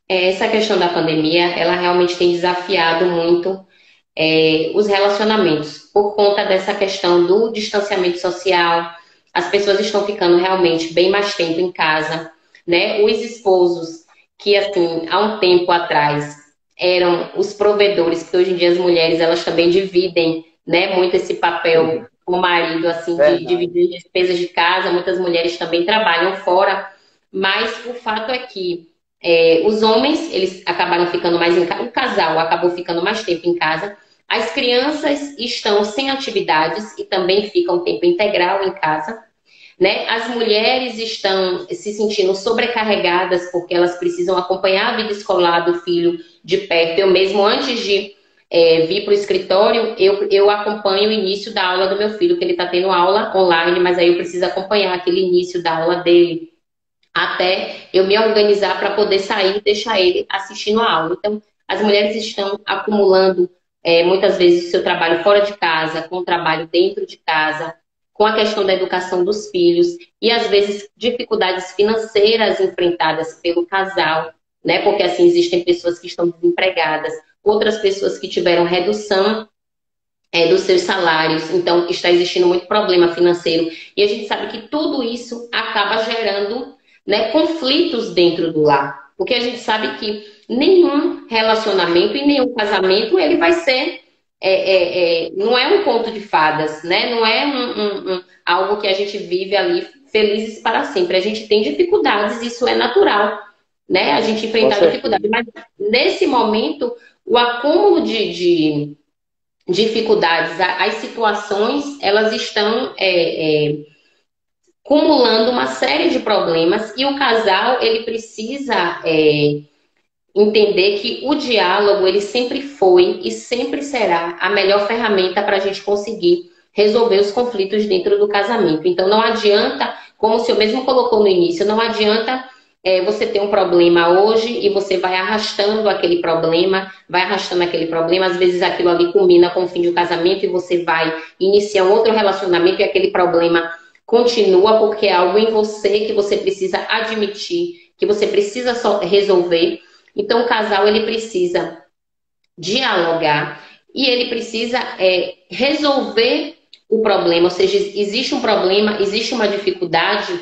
Essa questão da pandemia, ela realmente tem desafiado muito os relacionamentos, por conta dessa questão do distanciamento social. As pessoas estão ficando realmente bem mais tempo em casa, né? Os esposos, que assim, há um tempo atrás eram os provedores, porque hoje em dia as mulheres, elas também dividem, né, muito esse papel com o marido, assim, de dividir despesas de casa. Muitas mulheres também trabalham fora, mas o fato é que os homens, eles acabaram ficando mais em casa, o casal acabou ficando mais tempo em casa, as crianças estão sem atividades e também ficam tempo integral em casa, né? As mulheres estão se sentindo sobrecarregadas porque elas precisam acompanhar a vida escolar do filho de perto. Eu mesmo, antes de vir para o escritório, eu acompanho o início da aula do meu filho, que ele está tendo aula online, mas aí eu preciso acompanhar aquele início da aula dele, até eu me organizar para poder sair e deixar ele assistindo a aula. Então, as mulheres estão acumulando muitas vezes o seu trabalho fora de casa, com o trabalho dentro de casa, com a questão da educação dos filhos e, às vezes, dificuldades financeiras enfrentadas pelo casal, né? Porque, assim, existem pessoas que estão desempregadas, outras pessoas que tiveram redução dos seus salários, então está existindo muito problema financeiro. E a gente sabe que tudo isso acaba gerando, né, conflitos dentro do lar. Porque a gente sabe que nenhum relacionamento e nenhum casamento ele vai ser não é um conto de fadas, né? Não é algo que a gente vive ali felizes para sempre. A gente tem dificuldades, isso é natural, né? A gente Com enfrentar certeza. dificuldades. Mas nesse momento, o acúmulo de dificuldades, as situações, elas estão acumulando uma série de problemas e o casal, ele precisa entender que o diálogo, ele sempre foi e sempre será a melhor ferramenta para a gente conseguir resolver os conflitos dentro do casamento. Então, não adianta, como o senhor mesmo colocou no início, não adianta você ter um problema hoje e você vai arrastando aquele problema, às vezes aquilo ali culmina com o fim do casamento e você vai iniciar um outro relacionamento e aquele problema continua porque é algo em você que você precisa admitir, que você precisa só resolver. Então, o casal, ele precisa dialogar e ele precisa resolver o problema. Ou seja, existe um problema, existe uma dificuldade.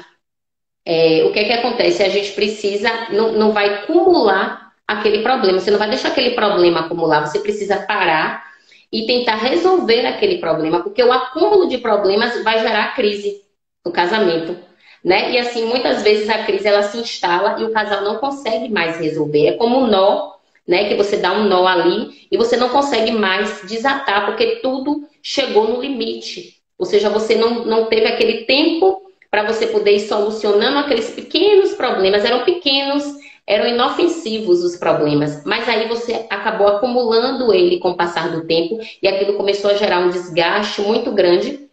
O que é que acontece? A gente precisa, não vai acumular aquele problema. Você não vai deixar aquele problema acumular. Você precisa parar e tentar resolver aquele problema, porque o acúmulo de problemas vai gerar crise no casamento, né? E assim, muitas vezes a crise ela se instala e o casal não consegue mais resolver. É como um nó, né? Que você dá um nó ali e você não consegue mais desatar, porque tudo chegou no limite. Ou seja, você não teve aquele tempo para você poder ir solucionando aqueles pequenos problemas. Eram pequenos, eram inofensivos os problemas, mas aí você acabou acumulando ele com o passar do tempo e aquilo começou a gerar um desgaste muito grande.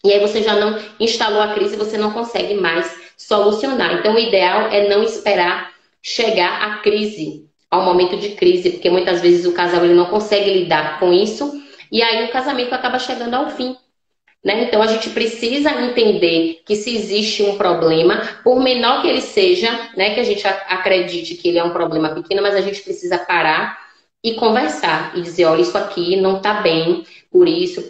E aí você já não instalou a crise, você não consegue mais solucionar. Então, o ideal é não esperar chegar à crise, ao momento de crise, porque muitas vezes o casal ele não consegue lidar com isso e aí o casamento acaba chegando ao fim. Né? Então, a gente precisa entender que se existe um problema, por menor que ele seja, né, que a gente acredite que ele é um problema pequeno, mas a gente precisa parar e conversar e dizer, olha, isso aqui não está bem, por isso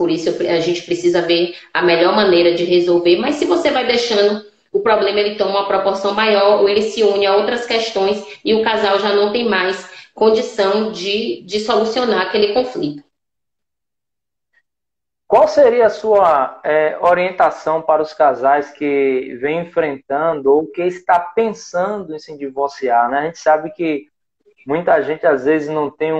a gente precisa ver a melhor maneira de resolver. Mas se você vai deixando o problema, ele toma uma proporção maior, ou ele se une a outras questões e o casal já não tem mais condição de solucionar aquele conflito. Qual seria a sua orientação para os casais que vêm enfrentando ou que está pensando em se divorciar, né? A gente sabe que muita gente às vezes não tem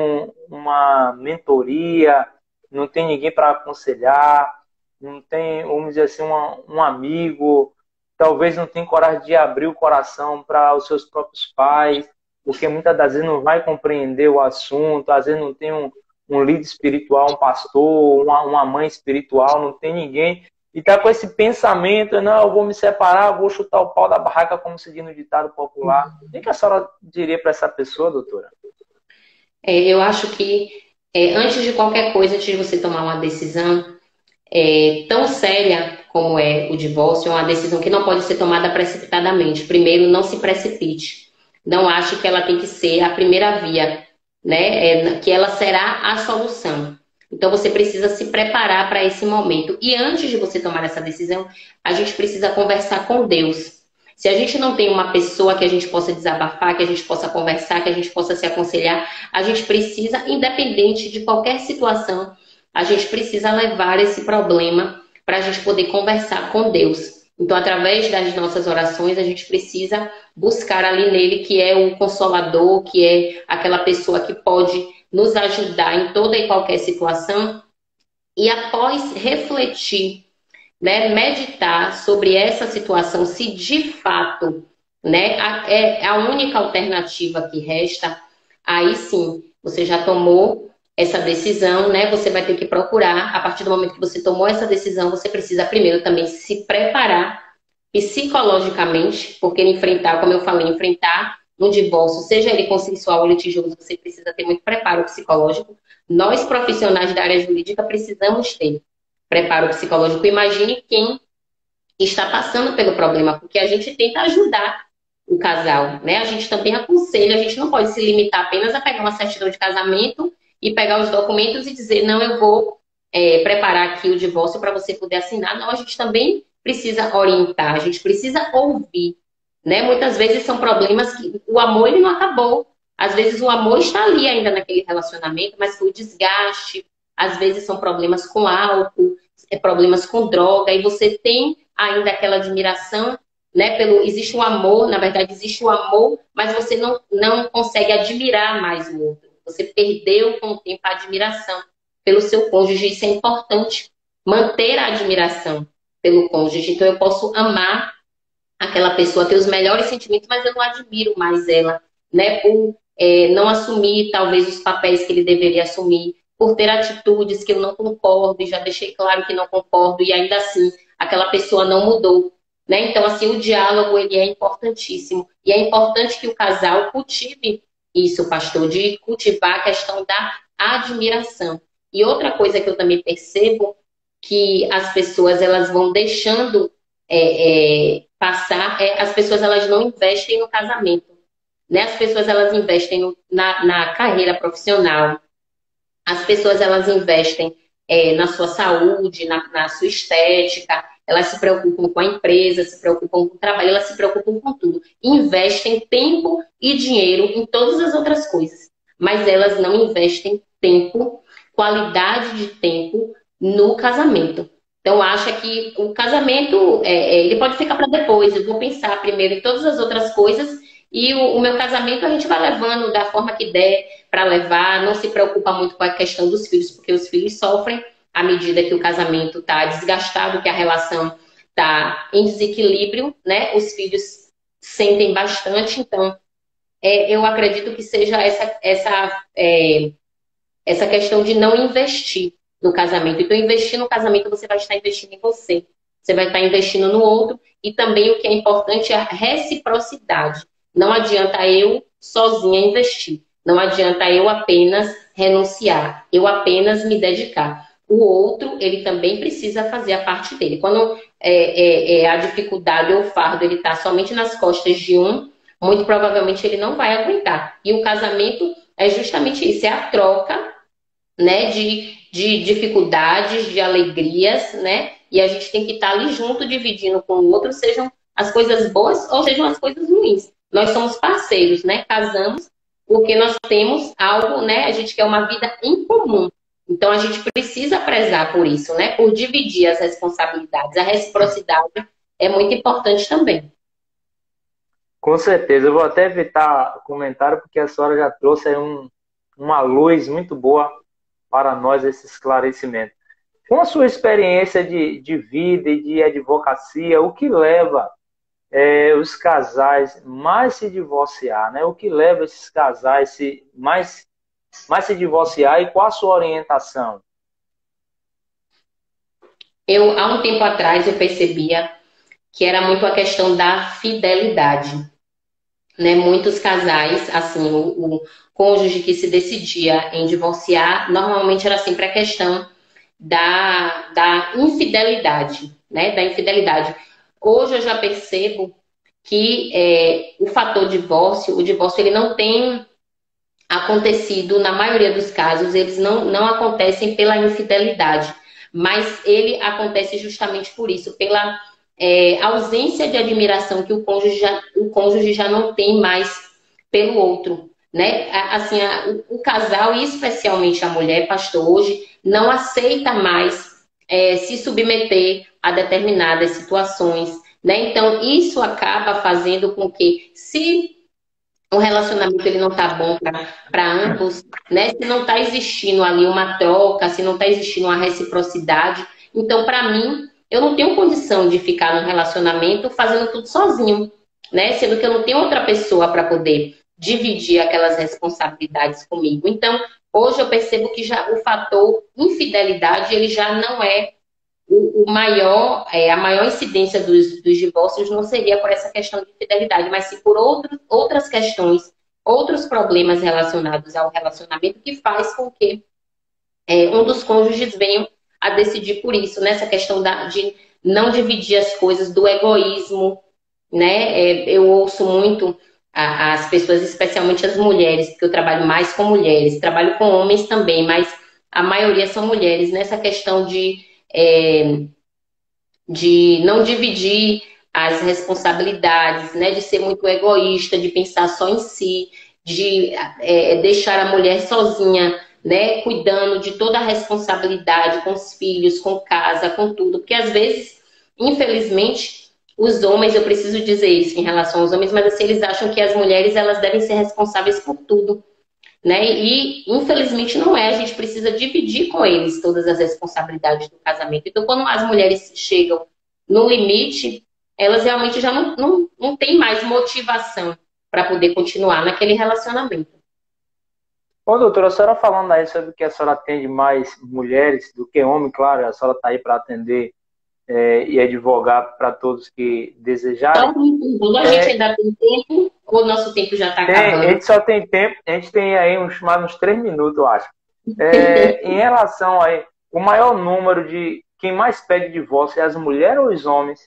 uma mentoria, não tem ninguém para aconselhar, não tem, vamos dizer assim, um amigo, talvez não tem coragem de abrir o coração para os seus próprios pais, porque muitas das vezes não vai compreender o assunto, às vezes não tem um líder espiritual, um pastor, uma mãe espiritual, não tem ninguém. E tá com esse pensamento, não, eu vou me separar, vou chutar o pau da barraca, como se diz no ditado popular. O que a senhora diria para essa pessoa, doutora? Eu acho que antes de qualquer coisa, antes de você tomar uma decisão tão séria como é o divórcio, é uma decisão que não pode ser tomada precipitadamente. Primeiro, não se precipite. Não ache que ela tem que ser a primeira via, né? Que ela será a solução. Então você precisa se preparar para esse momento. E antes de você tomar essa decisão, a gente precisa conversar com Deus. Se a gente não tem uma pessoa que a gente possa desabafar, que a gente possa conversar, que a gente possa se aconselhar, a gente precisa, independente de qualquer situação, a gente precisa levar esse problema para a gente poder conversar com Deus. Então, através das nossas orações, a gente precisa buscar ali nele, que é o consolador, que é aquela pessoa que pode nos ajudar em toda e qualquer situação. E após refletir, né, meditar sobre essa situação, se de fato, né, é a única alternativa que resta, aí sim, você já tomou essa decisão, né? Você vai ter que procurar, a partir do momento que você tomou essa decisão, você precisa primeiro também se preparar psicologicamente, porque enfrentar, como eu falei, enfrentar um divórcio, seja ele consensual ou litigioso, você precisa ter muito preparo psicológico. Nós, profissionais da área jurídica, precisamos ter preparo psicológico. Imagine quem está passando pelo problema, porque a gente tenta ajudar o casal, né? A gente também aconselha, a gente não pode se limitar apenas a pegar uma certidão de casamento e pegar os documentos e dizer, não, eu vou preparar aqui o divórcio para você poder assinar. Não, a gente também precisa orientar, a gente precisa ouvir, né? Muitas vezes são problemas que o amor ele não acabou. Às vezes o amor está ali ainda naquele relacionamento, mas foi o desgaste, às vezes são problemas com álcool, problemas com droga, e você tem ainda aquela admiração, né? Existe o amor, na verdade existe o amor, mas você não consegue admirar mais o outro. Você perdeu com o tempo a admiração pelo seu cônjuge, isso é importante, manter a admiração pelo cônjuge. Então eu posso amar aquela pessoa, ter os melhores sentimentos, mas eu não admiro mais ela, né? Por não assumir talvez os papéis que ele deveria assumir, por ter atitudes que eu não concordo e já deixei claro que não concordo e ainda assim aquela pessoa não mudou, né? Então assim o diálogo ele é importantíssimo e é importante que o casal cultive isso, pastor, de cultivar a questão da admiração. E outra coisa que eu também percebo que as pessoas elas vão deixando passar, as pessoas elas não investem no casamento, né? As pessoas elas investem na carreira profissional, as pessoas elas investem na sua saúde, na sua estética, elas se preocupam com a empresa, se preocupam com o trabalho, elas se preocupam com tudo. Investem tempo e dinheiro em todas as outras coisas, mas elas não investem tempo, qualidade de tempo no casamento. Então, acha que o casamento, ele pode ficar para depois. Eu vou pensar primeiro em todas as outras coisas e o meu casamento a gente vai levando da forma que der para levar. Não se preocupa muito com a questão dos filhos, porque os filhos sofrem à medida que o casamento está desgastado, que a relação está em desequilíbrio, né? Os filhos sentem bastante. Então, eu acredito que seja essa questão de não investir no casamento. Então, investir no casamento, você vai estar investindo em você. Você vai estar investindo no outro. E também o que é importante é a reciprocidade. Não adianta eu sozinha investir. Não adianta eu apenas renunciar. Eu apenas me dedicar. O outro, ele também precisa fazer a parte dele. Quando a dificuldade ou o fardo ele está somente nas costas de um, muito provavelmente ele não vai aguentar. E o casamento é justamente isso. É a troca, né, de dificuldades, de alegrias, né? E a gente tem que estar ali junto, dividindo com o outro, sejam as coisas boas ou sejam as coisas ruins. Nós somos parceiros, né? Casamos porque nós temos algo, né? A gente quer uma vida em comum. Então a gente precisa prezar por isso, né? Por dividir as responsabilidades. A reciprocidade é muito importante também. Com certeza, eu vou até evitar comentário, porque a senhora já trouxe aí uma luz muito boa para nós, esse esclarecimento. Com a sua experiência de vida e de advocacia, o que leva os casais mais se divorciar, né? O que leva esses casais mais se divorciar e qual a sua orientação? Há um tempo atrás, eu percebia que era muito a questão da fidelidade, né? Muitos casais, assim, o cônjuge que se decidia em divorciar, normalmente era sempre a questão da infidelidade, né? Da infidelidade. Hoje eu já percebo que o fator divórcio, o divórcio ele não tem acontecido, na maioria dos casos, eles não acontecem pela infidelidade, mas ele acontece justamente por isso, pela ausência de admiração que o cônjuge já não tem mais pelo outro, né? Assim, o casal, e especialmente a mulher, pastor, hoje não aceita mais se submeter a determinadas situações, né? Então, isso acaba fazendo com que, se o relacionamento ele não tá bom para ambos, né? Se não tá existindo ali uma troca, se não tá existindo uma reciprocidade, então para mim eu não tenho condição de ficar num relacionamento fazendo tudo sozinho, né? Sendo que eu não tenho outra pessoa para poder dividir aquelas responsabilidades comigo. Então, hoje eu percebo que já o fator infidelidade ele já não é o maior, a maior incidência dos divórcios não seria por essa questão de fidelidade, mas sim por outras questões, outros problemas relacionados ao relacionamento que faz com que um dos cônjuges venha a decidir por isso, nessa questão de não dividir as coisas, do egoísmo, né? Eu ouço muito as pessoas, especialmente as mulheres, porque eu trabalho mais com mulheres, trabalho com homens também, mas a maioria são mulheres, nessa questão de não dividir as responsabilidades, né? De ser muito egoísta, de pensar só em si, de deixar a mulher sozinha né, cuidando de toda a responsabilidade com os filhos, com casa, com tudo, porque às vezes, infelizmente, os homens, eu preciso dizer isso em relação aos homens, mas assim, eles acham que as mulheres elas devem ser responsáveis por tudo, né? E infelizmente não é, a gente precisa dividir com eles todas as responsabilidades do casamento. Então, quando as mulheres chegam no limite, elas realmente já não têm mais motivação para poder continuar naquele relacionamento. Ô, doutora, a senhora falando aí sobre que a senhora atende mais mulheres do que homens, claro, a senhora está aí para atender e advogar para todos que desejarem. Então, a gente ainda tem tempo ou o nosso tempo já está acabando? A gente só tem tempo, a gente tem aí mais uns 3 minutos, eu acho. Em relação aí, o maior número de quem mais pede divórcio é as mulheres ou os homens?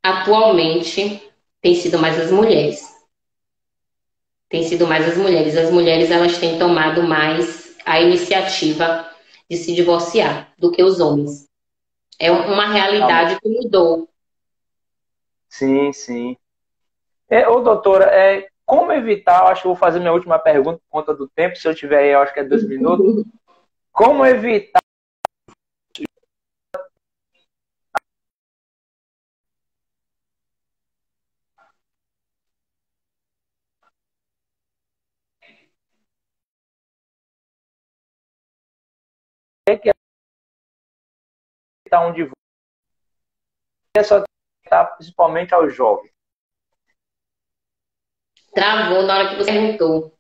Atualmente, tem sido mais as mulheres. Tem sido mais as mulheres. As mulheres, elas têm tomado mais a iniciativa de se divorciar do que os homens. É uma realidade que mudou. Sim, sim. Ô, doutora, como evitar, eu acho que eu vou fazer minha última pergunta por conta do tempo, se eu tiver aí, eu acho que é 2 minutos. Como evitar que evitar um divórcio? É só evitar principalmente aos jovens. Travou na hora que você perguntou.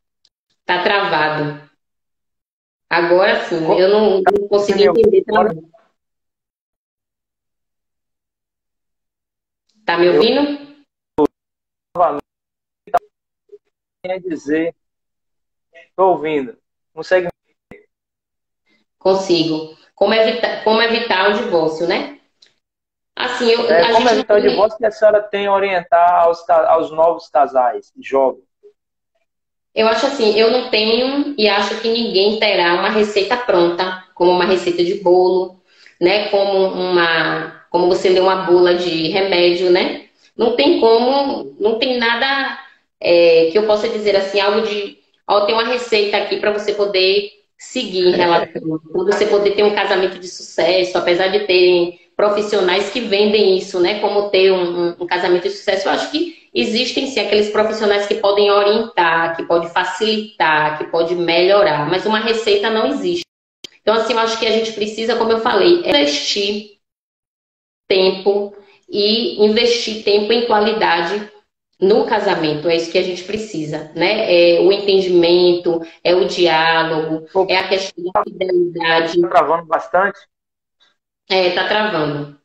Tá travado. Agora sim, eu não consegui entender também. Tá me ouvindo? Quer dizer, estou ouvindo. Consegue? Consigo. Como evitar o divórcio, né? Assim, Como evitar o divórcio que a senhora tem a orientar aos novos casais, jovens? Eu acho assim, eu não tenho e acho que ninguém terá uma receita pronta, como uma receita de bolo, né? Como você lê uma bula de remédio, né? Não tem como, não tem nada que eu possa dizer assim, algo de, ó, tem uma receita aqui para você poder seguir em relação, para você poder ter um casamento de sucesso, apesar de terem profissionais que vendem isso, né? Como ter um casamento de sucesso, eu acho que existem sim aqueles profissionais que podem orientar, que podem facilitar, que podem melhorar, mas uma receita não existe. Então, assim, eu acho que a gente precisa, como eu falei, investir tempo e investir tempo em qualidade no casamento. É isso que a gente precisa, né? É o entendimento, é o diálogo, é a questão da fidelidade. Está travando bastante? Tá travando.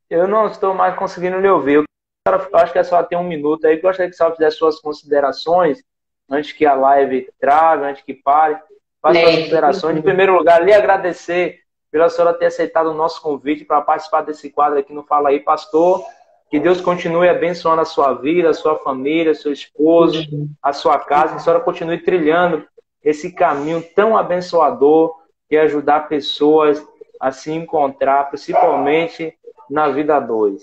Eu não estou mais conseguindo lhe ouvir. Eu acho que a senhora tem 1 minuto aí. Gostaria que a senhora fizesse suas considerações antes que a live traga, antes que pare. Faça suas considerações. Em primeiro lugar, lhe agradecer pela senhora ter aceitado o nosso convite para participar desse quadro aqui no Fala Aí, Pastor. Que Deus continue abençoando a sua vida, a sua família, seu esposo, a sua casa. Que a senhora continue trilhando esse caminho tão abençoador que é ajudar pessoas a se encontrar, principalmente na vida 2.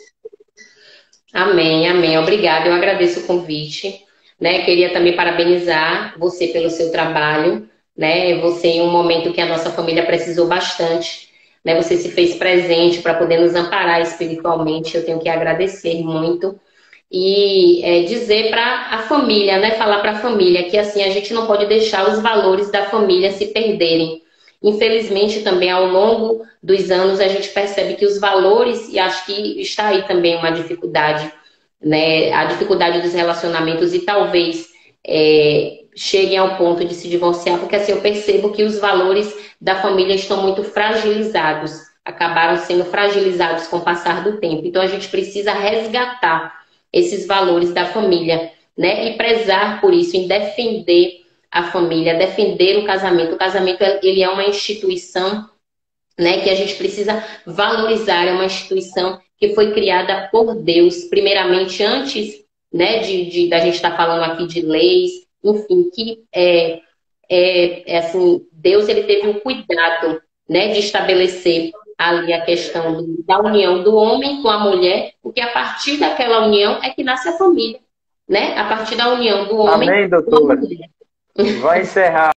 Amém, amém. Obrigada, eu agradeço o convite. Né? Queria também parabenizar você pelo seu trabalho. Né? Você, em um momento que a nossa família precisou bastante, né? Você se fez presente para poder nos amparar espiritualmente. Eu tenho que agradecer muito. E dizer para a família, né? Falar para a família que assim a gente não pode deixar os valores da família se perderem. Infelizmente, também ao longo dos anos, a gente percebe que os valores, e acho que está aí também uma dificuldade, né? A dificuldade dos relacionamentos e talvez cheguem ao ponto de se divorciar, porque assim eu percebo que os valores da família estão muito fragilizados, acabaram sendo fragilizados com o passar do tempo. Então a gente precisa resgatar esses valores da família, né? E prezar por isso, em defender a família, defender o casamento. O casamento, ele é uma instituição, né, que a gente precisa valorizar, é uma instituição que foi criada por Deus, primeiramente, antes, né, da gente estar falando aqui de leis, enfim, que assim, Deus, ele teve um cuidado, né, de estabelecer ali a questão da união do homem com a mulher, porque a partir daquela união é que nasce a família, né? A partir da união do homem Amém, com a doutora. mulher. Vai encerrar.